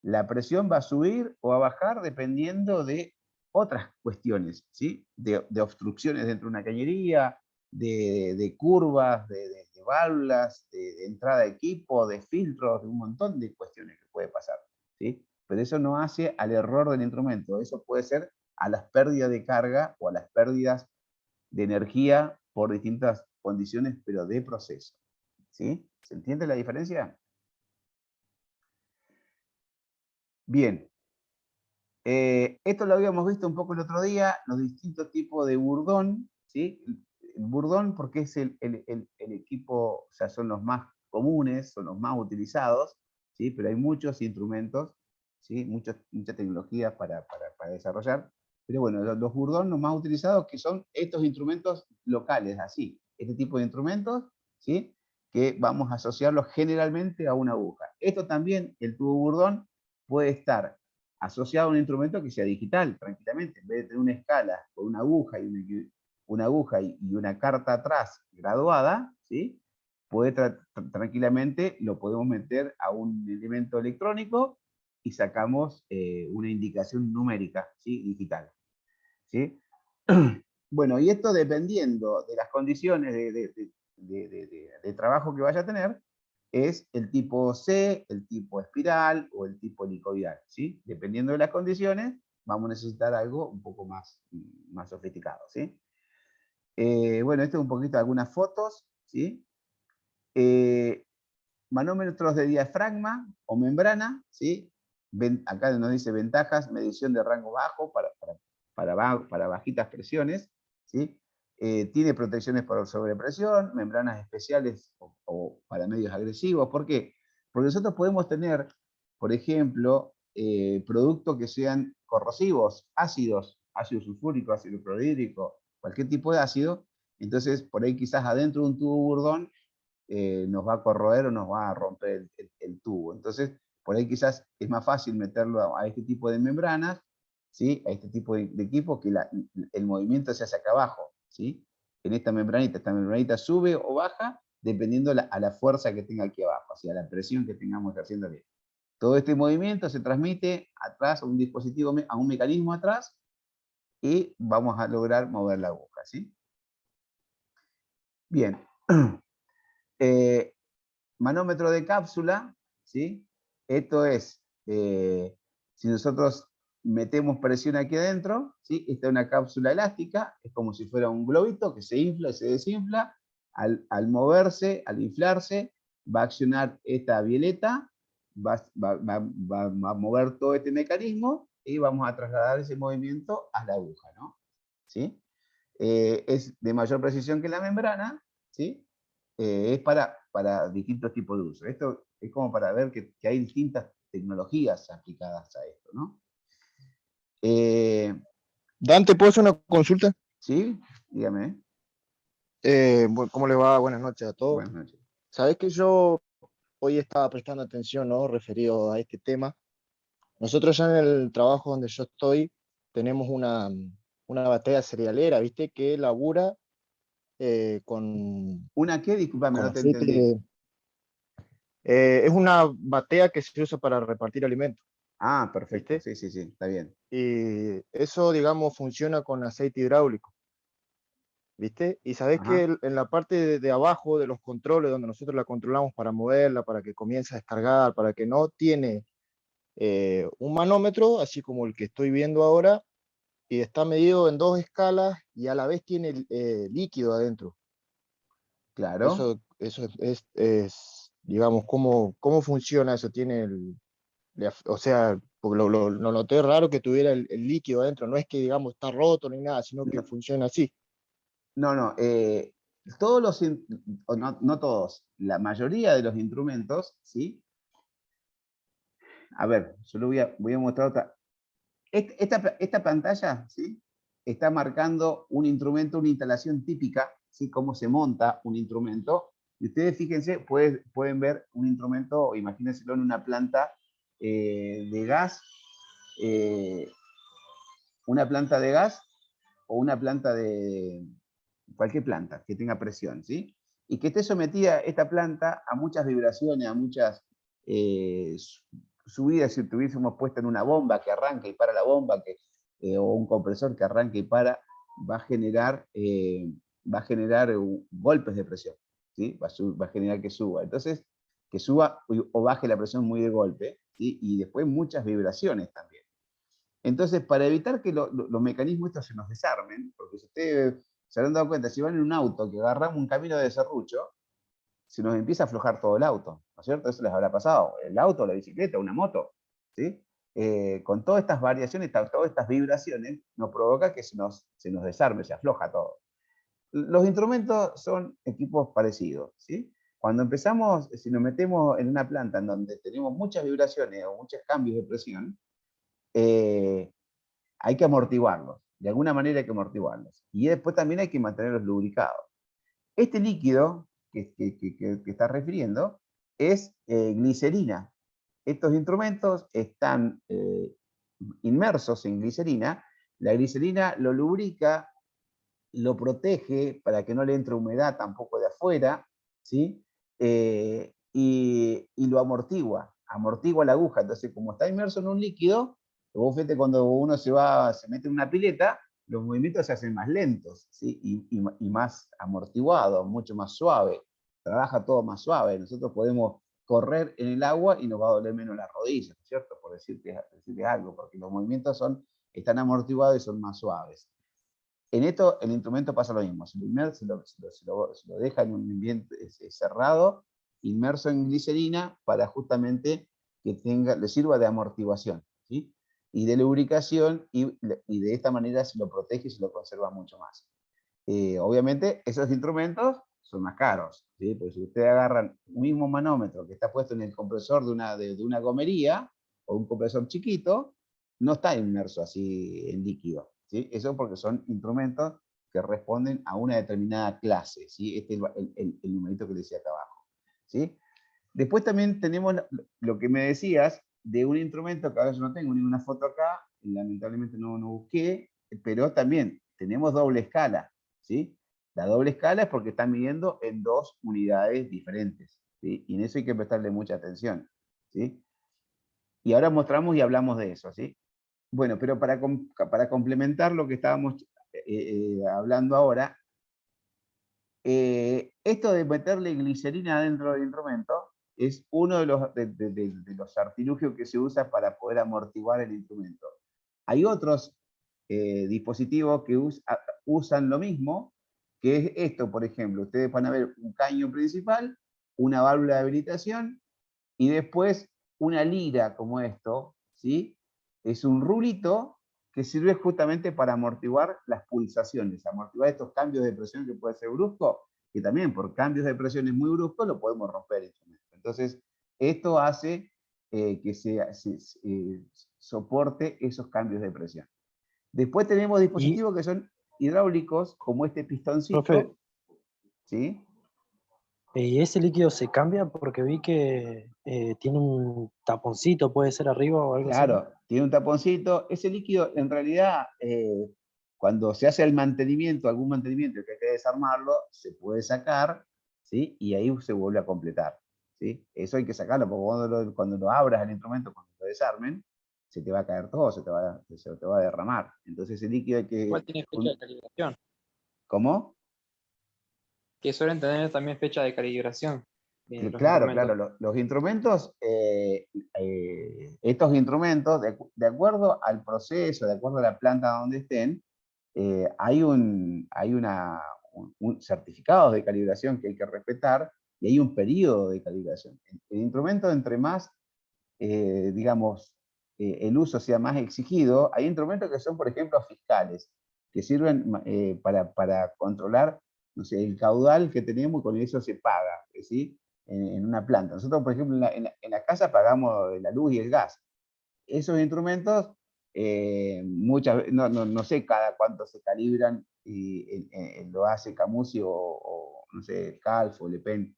La presión va a subir o a bajar dependiendo de otras cuestiones, ¿sí? De obstrucciones dentro de una cañería, de curvas, de válvulas, de entrada de equipo, de filtros, de un montón de cuestiones que puede pasar, ¿sí? Pero eso no hace al error del instrumento, eso puede ser a las pérdidas de carga o a las pérdidas de energía por distintas condiciones, pero de proceso, ¿sí? ¿Se entiende la diferencia? Bien. Esto lo habíamos visto un poco el otro día, los distintos tipos de burdón, ¿sí? El burdón porque es el equipo, o sea, son los más comunes, son los más utilizados, ¿sí? Pero hay muchos instrumentos, ¿sí? Mucha tecnología para desarrollar. Pero bueno, los burdón los más utilizados que son estos instrumentos locales, así, este tipo de instrumentos, ¿sí? Que vamos a asociarlos generalmente a una aguja. Esto también, el tubo burdón, puede estar asociado a un instrumento que sea digital, tranquilamente. En vez de tener una escala con una aguja y una carta atrás graduada, ¿sí? Tranquilamente lo podemos meter a un elemento electrónico y sacamos una indicación numérica, ¿sí? Digital, ¿sí? Bueno, y esto dependiendo de las condiciones de trabajo que vaya a tener, es el tipo C, el tipo espiral o el tipo helicoidal, ¿sí? Dependiendo de las condiciones, vamos a necesitar algo un poco más sofisticado, ¿sí? Bueno, esto es un poquito algunas fotos, ¿sí? Manómetros de diafragma o membrana, ¿sí? Acá nos dice ventajas, medición de rango bajo para bajitas presiones, ¿sí? Tiene protecciones por sobrepresión, membranas especiales o para medios agresivos. ¿Por qué? Porque nosotros podemos tener, por ejemplo, productos que sean corrosivos, ácido sulfúrico, ácido clorhídrico, cualquier tipo de ácido. Entonces, por ahí quizás adentro de un tubo burdón nos va a corroer o nos va a romper el tubo. Entonces, por ahí quizás es más fácil meterlo a este tipo de membranas, ¿sí? A este tipo de equipo, que el movimiento se hace acá abajo, ¿sí? En esta membranita sube o baja dependiendo a la fuerza que tenga aquí abajo, a la presión que tengamos haciéndole. Todo este movimiento se transmite atrás a un dispositivo, a un mecanismo atrás, y vamos a lograr mover la aguja, ¿sí? Bien. Manómetro de cápsula, ¿sí? Esto es, si nosotros metemos presión aquí adentro, ¿sí? Esta es una cápsula elástica, es como si fuera un globito que se infla y se desinfla. Al moverse, al inflarse, va a accionar esta violeta, va a mover todo este mecanismo y vamos a trasladar ese movimiento a la aguja, ¿no? ¿Sí? Es de mayor precisión que la membrana, ¿sí? Es para distintos tipos de uso. Esto es como para ver que hay distintas tecnologías aplicadas a esto, ¿no? Dante, ¿puedo hacer una consulta? ¿Sí? Dígame. ¿Cómo le va? Buenas noches a todos. Buenas noches. Sabés que yo hoy estaba prestando atención, ¿no? Referido a este tema. Nosotros ya en el trabajo donde yo estoy tenemos una batea cerealera, ¿viste? Que labura ¿Una qué? Discúlpame, con no te entendí. aceite. Es una batea que se usa para repartir alimentos, Ah, perfecto. ¿viste? Sí, sí, sí, está bien. Y eso, digamos, funciona con aceite hidráulico, ¿viste? Y sabés que Ajá. en la parte de abajo de los controles, donde nosotros la controlamos para moverla, para que comience a descargar, para que no tiene un manómetro, así como el que estoy viendo ahora, y está medido en 2 escalas y a la vez tiene líquido adentro. Claro. Eso es, digamos, ¿cómo funciona eso? Tiene o sea, porque lo noté raro que tuviera el líquido adentro, no es que, digamos, está roto ni nada, sino que No, funciona así. no. Todos o no, no todos, la mayoría de los instrumentos, ¿sí? A ver, yo le voy a mostrar otra. Esta pantalla, ¿sí? Está marcando un instrumento, una instalación típica, ¿sí? Cómo se monta un instrumento. Y ustedes fíjense, pueden ver un instrumento, imagínenselo en una planta de gas, eh, una planta de gas o una planta de cualquier planta que tenga presión, ¿sí? Y que esté sometida esta planta a muchas vibraciones, a muchas eh, subidas, si tuviésemos puesta en una bomba que arranca y para la bomba, o un compresor que arranca y para, va a generar, golpes de presión, ¿sí? Va a generar que suba. Entonces, que suba o baje la presión muy de golpe, ¿sí? Y después muchas vibraciones también. Entonces, para evitar que los mecanismos estos se nos desarmen, porque si ustedes se habrán dado cuenta, si van en un auto que agarramos un camino de serrucho, se nos empieza a aflojar todo el auto, ¿no es cierto? Eso les habrá pasado. El auto, la bicicleta, una moto, ¿sí? Con todas estas variaciones, todas estas vibraciones, nos provoca que se nos desarme, se afloja todo. Los instrumentos son equipos parecidos, ¿sí? Cuando empezamos, si nos metemos en una planta en donde tenemos muchas vibraciones o muchos cambios de presión, hay que amortiguarlos. De alguna manera hay que amortiguarlos. Y después también hay que mantenerlos lubricados. Este líquido que está refiriendo es glicerina. Estos instrumentos están inmersos en glicerina. La glicerina lo lubrica, lo protege para que no le entre humedad tampoco de afuera, ¿sí? Y lo amortigua la aguja. Entonces, como está inmerso en un líquido, vos fíjate cuando uno se mete en una pileta, los movimientos se hacen más lentos, ¿sí? Y más amortiguados, mucho más suave. Trabaja todo más suave. Nosotros podemos correr en el agua y nos va a doler menos las rodillas, ¿no es cierto? Por decirte algo, porque los movimientos están amortiguados y son más suaves. En esto, el instrumento pasa lo mismo. Se lo deja en un ambiente cerrado, inmerso en glicerina, para justamente que le sirva de amortiguación, ¿sí? Y de lubricación, y de esta manera se lo protege y se lo conserva mucho más. Obviamente, esos instrumentos son más caros, ¿sí? Porque si ustedes agarran un mismo manómetro que está puesto en el compresor de una gomería, o un compresor chiquito, no está inmerso así en líquido, ¿sí? Eso porque son instrumentos que responden a una determinada clase, ¿sí? Este es el numerito que decía acá abajo, ¿sí? Después también tenemos lo que me decías de un instrumento que ahora yo no tengo ninguna foto acá, lamentablemente no busqué, pero también tenemos doble escala, ¿sí? La doble escala es porque está midiendo en 2 unidades diferentes, ¿sí? Y en eso hay que prestarle mucha atención, ¿sí? Y ahora mostramos y hablamos de eso, ¿sí? Bueno, pero para complementar lo que estábamos hablando ahora, esto de meterle glicerina dentro del instrumento es uno de los artilugios que se usa para poder amortiguar el instrumento. Hay otros dispositivos que usan lo mismo, que es esto, por ejemplo. Ustedes van a ver un caño principal, una válvula de habilitación y después una lira como esto, ¿sí? Es un rulito que sirve justamente para amortiguar las pulsaciones, amortiguar estos cambios de presión que puede ser brusco, que también por cambios de presiones muy bruscos lo podemos romper el instrumento. Entonces, esto hace que se soporte esos cambios de presión. Después tenemos dispositivos que son hidráulicos, como este pistoncito. Profe. ¿Sí? ¿Y ese líquido se cambia? Porque vi que tiene un taponcito, puede ser arriba o algo así. Claro, tiene un taponcito. Ese líquido, en realidad, cuando se hace el mantenimiento, algún mantenimiento que hay que desarmarlo, se puede sacar, ¿sí? Y ahí se vuelve a completar, ¿sí? Eso hay que sacarlo, porque cuando lo abras el instrumento, cuando lo desarmen, se te va a caer todo, se te va a derramar. Entonces el líquido hay que... Igual tiene fecha de calibración, ¿Cómo? que suelen tener también fecha de calibración. Los Claro, instrumentos. claro, los instrumentos, estos instrumentos, de acuerdo al proceso, de acuerdo a la planta donde estén, hay certificados de calibración que hay que respetar y hay un periodo de calibración. El instrumento, entre más, digamos, el uso sea más exigido, hay instrumentos que son, por ejemplo, fiscales, que sirven para controlar, no sé, el caudal que tenemos y con eso se paga, ¿sí? En una planta. Nosotros, por ejemplo, en la casa pagamos la luz y el gas. Esos instrumentos, no sé cada cuánto se calibran, y lo hace Camusi o no sé, Calf o Le Pen,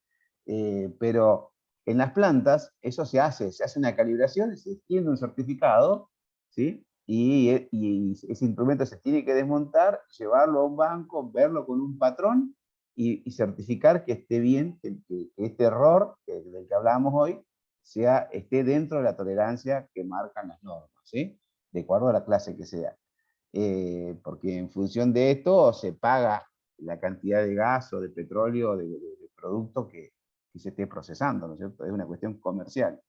pero en las plantas eso se hace una calibración, se extiende un certificado, ¿sí? Y ese instrumento se tiene que desmontar, llevarlo a un banco, verlo con un patrón y certificar que esté bien, que este error del que hablábamos hoy esté dentro de la tolerancia que marcan las normas, ¿sí? De acuerdo a la clase que sea. Porque en función de esto se paga la cantidad de gas o de petróleo, de producto que se esté procesando, ¿no es cierto? Es una cuestión comercial.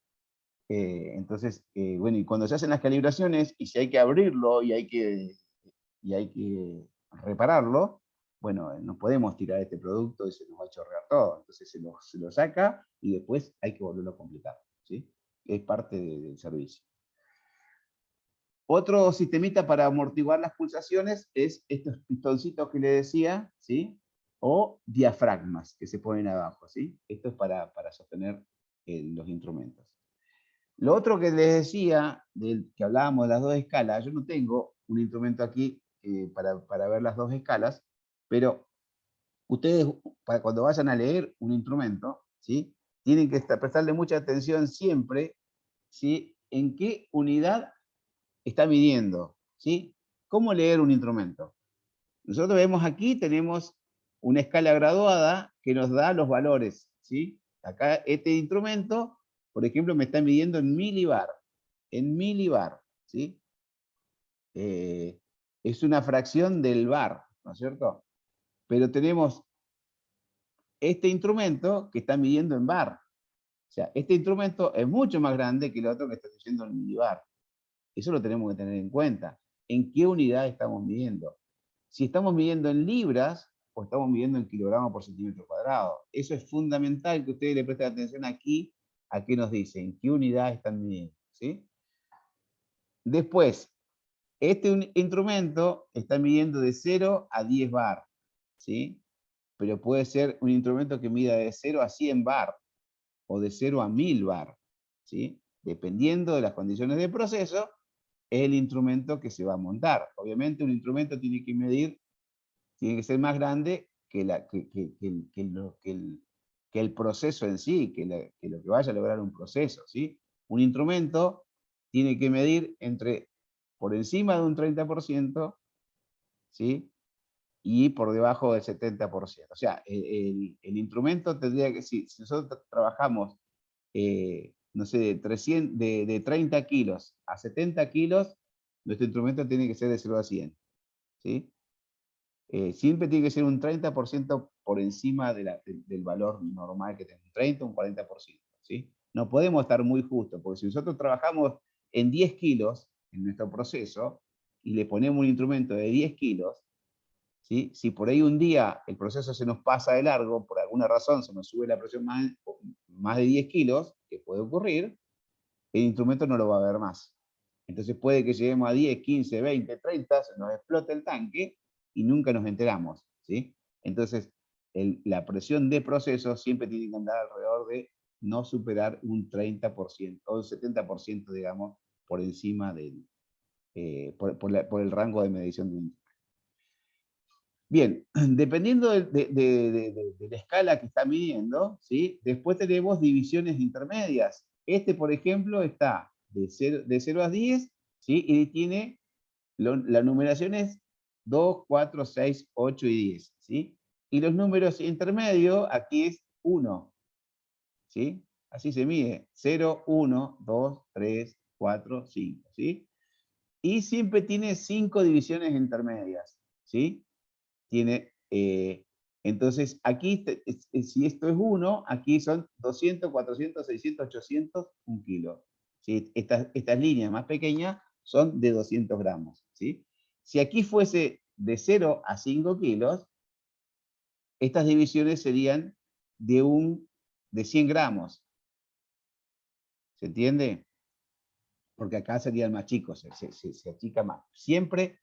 Entonces, bueno, y cuando se hacen las calibraciones, y si hay que abrirlo y hay que repararlo, bueno, no podemos tirar este producto y se nos va a chorrear todo. Entonces se lo saca y después hay que volverlo a completar, ¿sí? Es parte del servicio. Otro sistemita para amortiguar las pulsaciones es estos pistoncitos que le decía, ¿sí? O diafragmas que se ponen abajo, ¿sí? Esto es para sostener los instrumentos. Lo otro que les decía, que hablábamos de las dos escalas, yo no tengo un instrumento aquí para ver las dos escalas, pero ustedes, cuando vayan a leer un instrumento, ¿sí? Tienen que prestarle mucha atención siempre, ¿sí? En qué unidad está midiendo, ¿sí? ¿Cómo leer un instrumento? Nosotros vemos aquí, tenemos una escala graduada que nos da los valores, ¿sí? Acá este instrumento, por ejemplo, me está midiendo en milibar, ¿sí? Es una fracción del bar, ¿no es cierto? Pero tenemos este instrumento que está midiendo en bar. O sea, este instrumento es mucho más grande que el otro que está midiendo en milibar. Eso lo tenemos que tener en cuenta. ¿En qué unidad estamos midiendo? Si estamos midiendo en libras o estamos midiendo en kilogramos por centímetro cuadrado. Eso es fundamental que ustedes le presten atención aquí a qué nos dice, en qué unidad están midiendo, ¿sí? Después, este instrumento está midiendo de 0 a 10 bar, ¿sí? Pero puede ser un instrumento que mida de 0 a 100 bar o de 0 a 1000 bar, ¿sí? Dependiendo de las condiciones de proceso, es el instrumento que se va a montar. Obviamente un instrumento tiene que ser más grande que el proceso en sí, que lo que vaya a lograr un proceso, ¿sí? Un instrumento tiene que medir por encima de un 30%, ¿sí? Y por debajo del 70%. O sea, el instrumento tendría que, si nosotros trabajamos, no sé, de 30 kilos a 70 kilos, nuestro instrumento tiene que ser de 0 a 100, ¿sí? Siempre tiene que ser un 30% por encima del valor normal que tenemos, un 30 o un 40%, ¿sí? No podemos estar muy justos, porque si nosotros trabajamos en 10 kilos en nuestro proceso y le ponemos un instrumento de 10 kilos, ¿sí? Si por ahí un día el proceso se nos pasa de largo, por alguna razón se nos sube la presión más de 10 kilos, que puede ocurrir, el instrumento no lo va a ver más. Entonces puede que lleguemos a 10, 15, 20, 30, se nos explota el tanque y nunca nos enteramos, ¿sí? Entonces, la presión de proceso siempre tiene que andar alrededor de no superar un 30% o un 70%, digamos, por encima por el rango de medición de un. Bien, dependiendo de la escala que está midiendo, ¿sí? Después tenemos divisiones intermedias. Este, por ejemplo, está de 0 a 10, ¿sí? Y tiene, la numeración es 2, 4, 6, 8 y 10, ¿sí? Y los números intermedios, aquí es 1, ¿sí? Así se mide, 0, 1, 2, 3, 4, 5, ¿sí? Y siempre tiene 5 divisiones intermedias, ¿sí? Tiene, entonces, aquí, si esto es 1, aquí son 200, 400, 600, 800, 1 kilo. ¿Sí? Estas líneas más pequeñas son de 200 gramos. ¿Sí? Si aquí fuese de 0 a 5 kilos, estas divisiones serían de 100 gramos. ¿Se entiende? Porque acá serían más chicos, se achica más. Siempre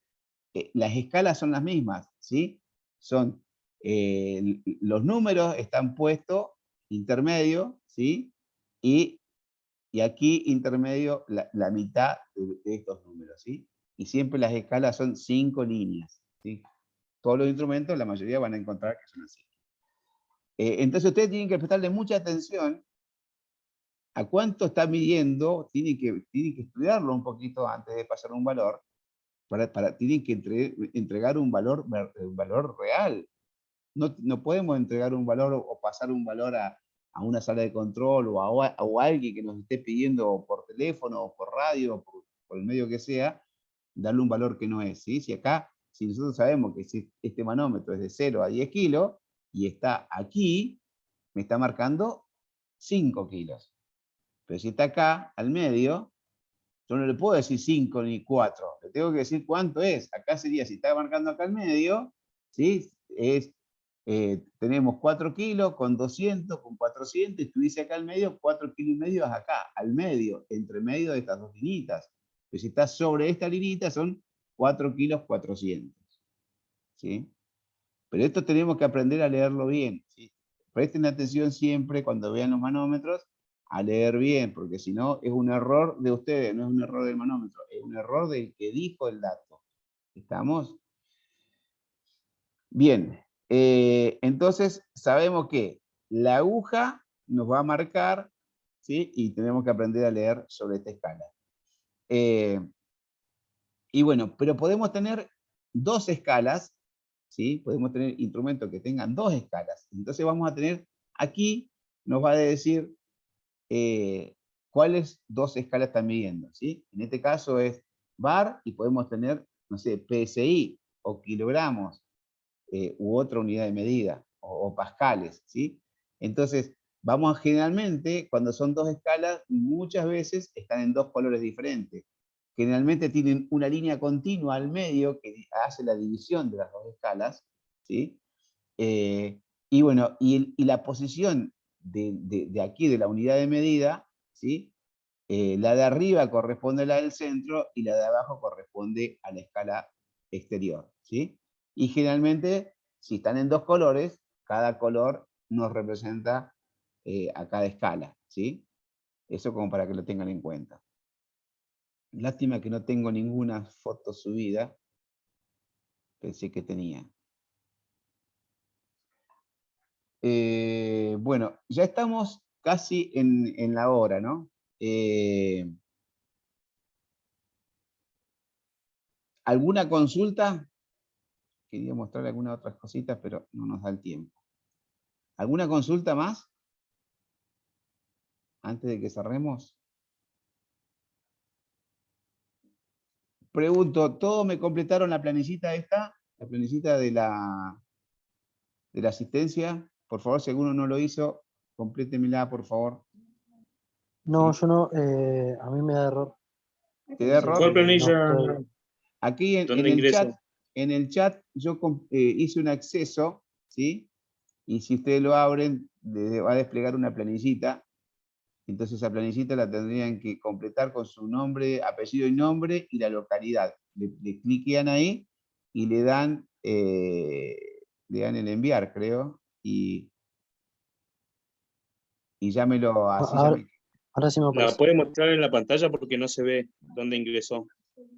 las escalas son las mismas, ¿sí? Son, los números están puestos intermedio, ¿sí? Y aquí intermedio la mitad de estos números, ¿sí? Y siempre las escalas son 5 líneas, ¿sí? Todos los instrumentos, la mayoría van a encontrar que son así. Entonces ustedes tienen que prestarle mucha atención a cuánto está midiendo, tienen que estudiarlo un poquito antes de pasar un valor, tienen que entregar un valor real. No podemos entregar un valor o pasar un valor a una sala de control o a alguien que nos esté pidiendo por teléfono o por radio o por el medio que sea, darle un valor que no es. ¿Sí? Si acá, si nosotros sabemos que si este manómetro es de 0 a 10 kilos y está aquí, me está marcando 5 kilos. Pero si está acá, al medio, yo no le puedo decir 5 ni 4, le tengo que decir cuánto es. Acá sería, si está marcando acá al medio, ¿sí? Tenemos 4 kilos con 200, con 400, estuviese acá al medio, 4 kilos y medio es acá, al medio, entre medio de estas dos linitas. Pero si está sobre esta linita son 4 kilos 400. ¿Sí? Pero esto tenemos que aprender a leerlo bien. ¿Sí? Presten atención siempre cuando vean los manómetros a leer bien, porque si no es un error de ustedes, no es un error del manómetro, es un error del que dijo el dato. ¿Estamos? Bien, entonces sabemos que la aguja nos va a marcar, ¿sí? Y tenemos que aprender a leer sobre esta escala. Y bueno, pero podemos tener dos escalas, ¿sí? Podemos tener instrumentos que tengan dos escalas. Entonces vamos a tener, aquí nos va a decir cuáles dos escalas están midiendo, ¿sí? En este caso es bar y podemos tener, no sé, PSI o kilogramos u otra unidad de medida o pascales, ¿sí? Entonces, generalmente, cuando son dos escalas, muchas veces están en dos colores diferentes. Generalmente tienen una línea continua al medio que hace la división de las dos escalas, ¿sí? Y bueno, y la posición de aquí, de la unidad de medida, ¿sí? La de arriba corresponde a la del centro y la de abajo corresponde a la escala exterior, ¿sí? Y generalmente, si están en dos colores, cada color nos representa a cada escala, ¿sí? Eso como para que lo tengan en cuenta. Lástima que no tengo ninguna foto subida. Pensé que tenía. Bueno, ya estamos casi en la hora, ¿no? ¿Alguna consulta? Quería mostrar algunas otras cositas, pero no nos da el tiempo. ¿Alguna consulta más? Antes de que cerremos. Pregunto, ¿todos me completaron la planillita esta? La planillita de la asistencia. Por favor, si alguno no lo hizo, complétemela, por favor. No, ¿Sí? yo no, a mí me da error. ¿Te da error? ¿Cuál planilla? No estoy- Aquí ¿Dónde ingreso? en el chat yo hice un acceso, ¿sí? Y si ustedes lo abren, les va a desplegar una planillita. Entonces esa planillita la tendrían que completar con su nombre, apellido y nombre y la localidad. Le cliquean ahí y le dan el enviar, creo. Y ya así ya Ahora, me... ahora sí me ¿La aparece. puede mostrar en la pantalla porque no se ve dónde ingresó?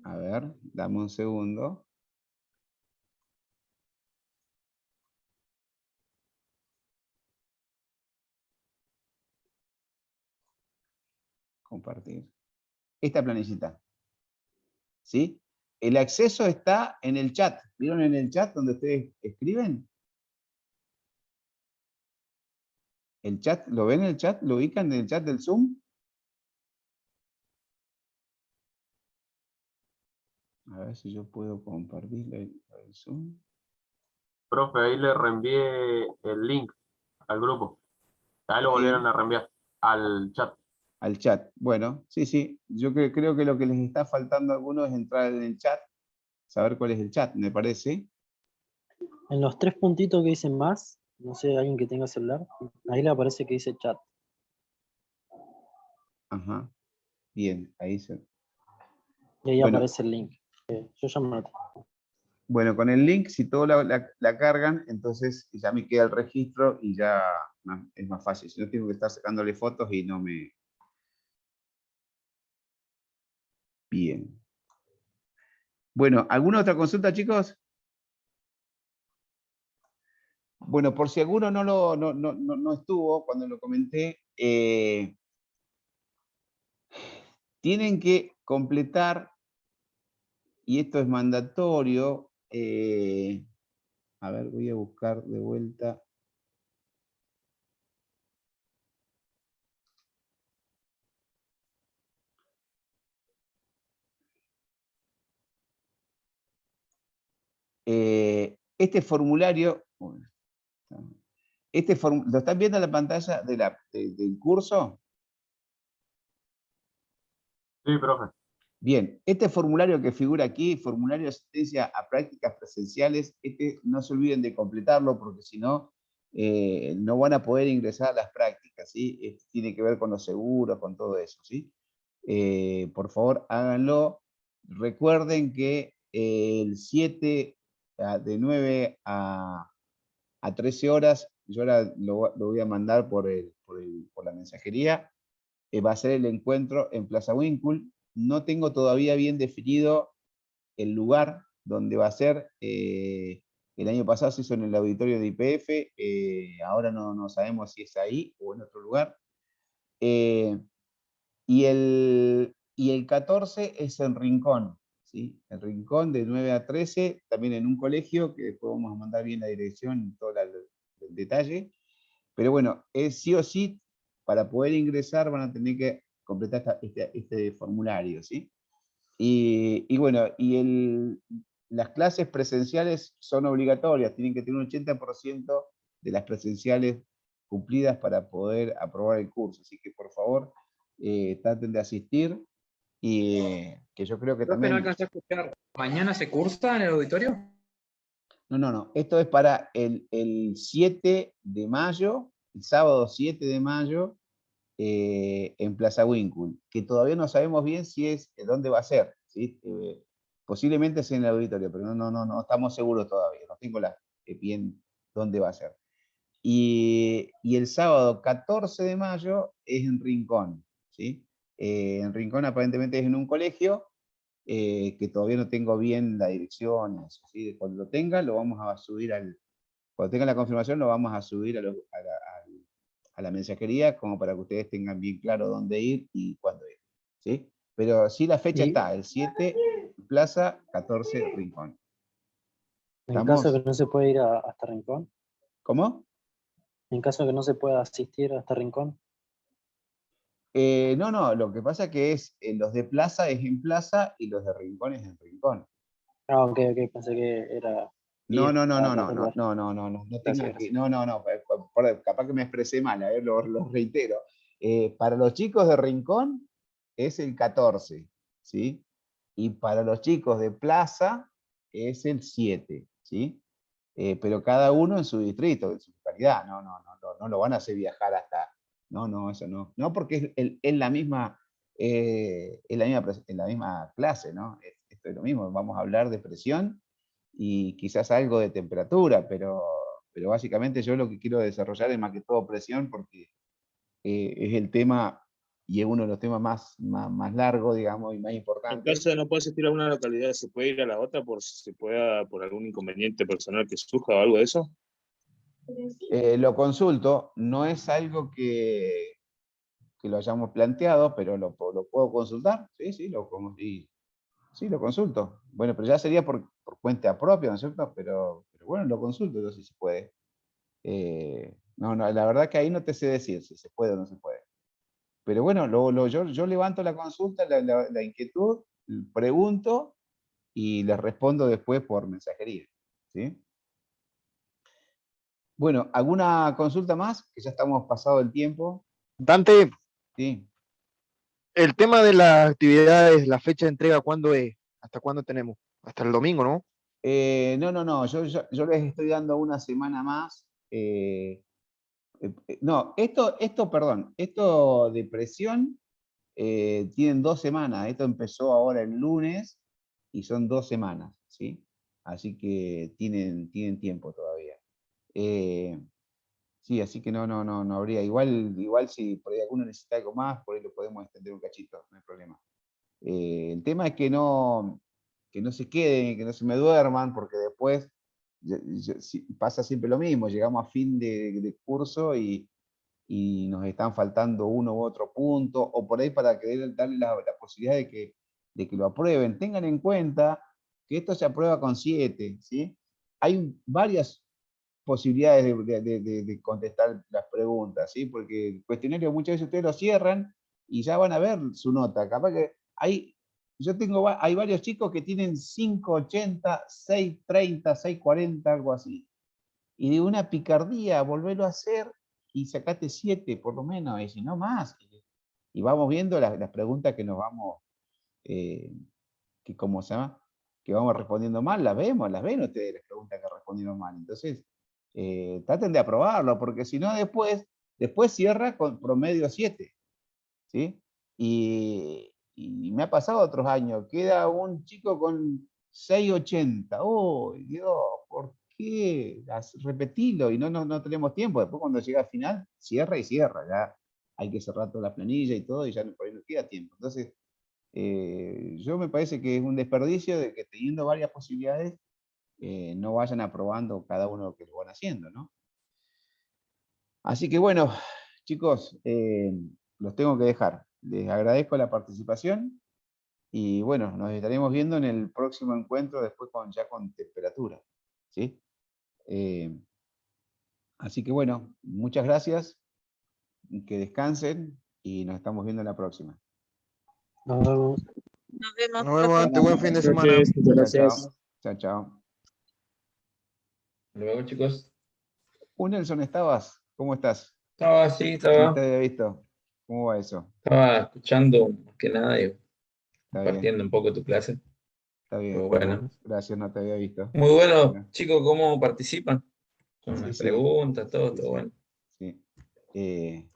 A ver, dame un segundo. Compartir. Esta planillita. ¿Sí? El acceso está en el chat. ¿Vieron en el chat donde ustedes escriben? ¿El chat? ¿Lo ven en el chat? ¿Lo ubican en el chat del Zoom? A ver si yo puedo compartir el Zoom. Profe, ahí le reenvié el link al grupo. Ahí lo volvieron a reenviar al chat. Al chat. Bueno, sí, sí. Yo creo que lo que les está faltando a algunos es entrar en el chat, saber cuál es el chat, me parece. En los 3 puntitos que dicen más, no sé, alguien que tenga celular, ahí le aparece que dice chat. Ajá. Bien, ahí se... Y ahí Bueno. aparece el link. Yo ya me noté. Bueno, con el link, si todos la cargan, entonces ya me queda el registro y ya es más fácil. Si no, tengo que estar sacándole fotos y no me... Bien. Bueno, ¿alguna otra consulta, chicos? Bueno, por si alguno no estuvo cuando lo comenté, tienen que completar, y esto es mandatorio, a ver, voy a buscar de vuelta. Este formulario, ¿lo están viendo en la pantalla del curso? Sí, profe. Bien, este formulario que figura aquí, formulario de asistencia a prácticas presenciales, no se olviden de completarlo porque si no, no van a poder ingresar a las prácticas, ¿sí? Tiene que ver con los seguros, con todo eso, ¿sí? Por favor, háganlo. Recuerden que el 7 de 9 a 13 horas, yo ahora lo voy a mandar por la mensajería, va a ser el encuentro en Plaza Winkle. No tengo todavía bien definido el lugar donde va a ser. El año pasado se hizo en el auditorio de IPF, ahora no sabemos si es ahí o en otro lugar. Y el 14 es en Rincón, ¿sí? El Rincón de 9 a 13, también en un colegio, que después vamos a mandar bien la dirección y todo el detalle. Pero bueno, es sí o sí, para poder ingresar van a tener que completar este formulario, ¿sí? Y bueno, las clases presenciales son obligatorias, tienen que tener un 80% de las presenciales cumplidas para poder aprobar el curso. Así que por favor, traten de asistir y que yo creo que Profe, no también... alcancé a escuchar. ¿Mañana se cursa en el auditorio? No. Esto es para el 7 de mayo, el sábado 7 de mayo, en Plaza Winkle, que todavía no sabemos bien si es dónde va a ser, ¿sí? Posiblemente es en el auditorio, pero no estamos seguros todavía, no tengo bien dónde va a ser. Y el sábado 14 de mayo es en Rincón, ¿sí? En Rincón aparentemente es en un colegio, que todavía no tengo bien la dirección, eso, ¿sí? Cuando lo tenga, lo vamos a subir cuando tenga la confirmación, lo vamos a subir a la mensajería, como para que ustedes tengan bien claro dónde ir y cuándo ir, ¿sí? Pero sí, la fecha está, el 7, Plaza, 14, Rincón. En caso de ¿Estamos? que no se pueda ir hasta Rincón, ¿Cómo? en caso de que no se pueda asistir hasta Rincón. No, lo que pasa que es, los de Plaza es en Plaza y los de Rincón es en Rincón. Ah, ok, pensé que era No, ir a no los dos lugares. tengan Gracias. que, capaz que me expresé mal, a ver, lo reitero. Para los chicos de Rincón es el 14, ¿sí? Y para los chicos de Plaza es el 7, ¿sí? Pero cada uno en su distrito, en su localidad, no lo van a hacer viajar hasta, eso no. No, porque es la misma, en la misma clase, ¿no? Esto es lo mismo, vamos a hablar de presión y quizás algo de temperatura, pero básicamente yo lo que quiero desarrollar es más que todo presión porque es el tema y es uno de los temas más largos, digamos, y más En importantes. caso de no poder asistir a una localidad, ¿se puede ir a la otra por si se pueda, por algún inconveniente personal que surja o algo de eso? Lo consulto, no es algo que lo hayamos planteado, pero lo puedo consultar, sí, lo consulto. Bueno, pero ya sería por cuenta propia, ¿no es cierto? Pero bueno, lo consulto, entonces si se puede. No, la verdad que ahí no te sé decir si se puede o no se puede. Pero bueno, yo levanto la consulta, la inquietud, pregunto y les respondo después por mensajería, ¿sí? Bueno, ¿alguna consulta más? Que ya estamos pasado el tiempo. Dante, Sí. el tema de las actividades, la fecha de entrega, ¿cuándo es? ¿Hasta cuándo tenemos? Hasta el domingo, ¿no? No, yo les estoy dando una semana más. No, perdón, esto de presión tienen 2 semanas. Esto empezó ahora el lunes y son 2 semanas, ¿sí? Así que tienen tiempo todavía. Sí, así que no habría. Igual si por ahí alguno necesita algo más, por ahí lo podemos extender un cachito, no hay problema. El tema es que no se queden, que no se me duerman, porque después pasa siempre lo mismo, llegamos a fin de curso y nos están faltando uno u otro punto, o por ahí para querer darle la posibilidad de que lo aprueben. Tengan en cuenta que esto se aprueba con 7, ¿sí? Hay varias posibilidades de contestar las preguntas, ¿sí? Porque el cuestionario muchas veces ustedes lo cierran y ya van a ver su nota. Capaz que hay varios chicos que tienen 5.80, 6.30, 6.40, algo así. Y de una picardía, volverlo a hacer y sacate 7 por lo menos, y si no más. Y vamos viendo las preguntas que nos vamos, ¿cómo se llama? Que vamos respondiendo mal, las ven ustedes las preguntas que respondieron mal. Entonces, traten de aprobarlo, porque si no después cierra con promedio 7, ¿sí? Y me ha pasado otros años, queda un chico con 6.80. ¡Oh, Dios! ¿Por qué? Repetilo y no tenemos tiempo. Después cuando llega al final, cierra y cierra. Ya hay que cerrar toda la planilla y todo y ya por ahí no queda tiempo. Entonces, yo me parece que es un desperdicio de que teniendo varias posibilidades, no vayan aprobando cada uno que lo van haciendo, ¿no? Así que bueno, chicos, los tengo que dejar. Les agradezco la participación y bueno, nos estaremos viendo en el próximo encuentro después ya con temperatura, ¿sí? Así que bueno, muchas gracias, que descansen y nos estamos viendo en la próxima. Nos vemos. Nos vemos, Nos vemos, profe. Dante, buen fin de semana. Muchas Chao, gracias. chao. Luego, chicos. Nelson, ¿estabas? ¿Cómo estás? Estaba así, No estaba te había visto. ¿Cómo va eso? escuchando más que nada y Está bien, compartiendo un poco tu clase. está bien. Muy bueno. Gracias, no te había visto. Muy bueno, Bueno. chicos, ¿cómo participan? Con Sí, las sí. preguntas, todo, Sí, todo sí. bueno. Sí.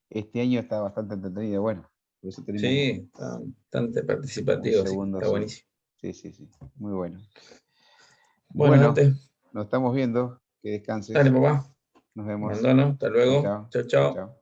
Este año está bastante entretenido, bueno, por eso tenemos Sí, está bastante un participativo, sí, segundo, está sí. buenísimo. Sí, muy bueno. Bueno, Dante, Nos estamos viendo, que descanses. dale, papá. Nos vemos. Abandono, hasta luego. Chao. Chao, chao. Chao.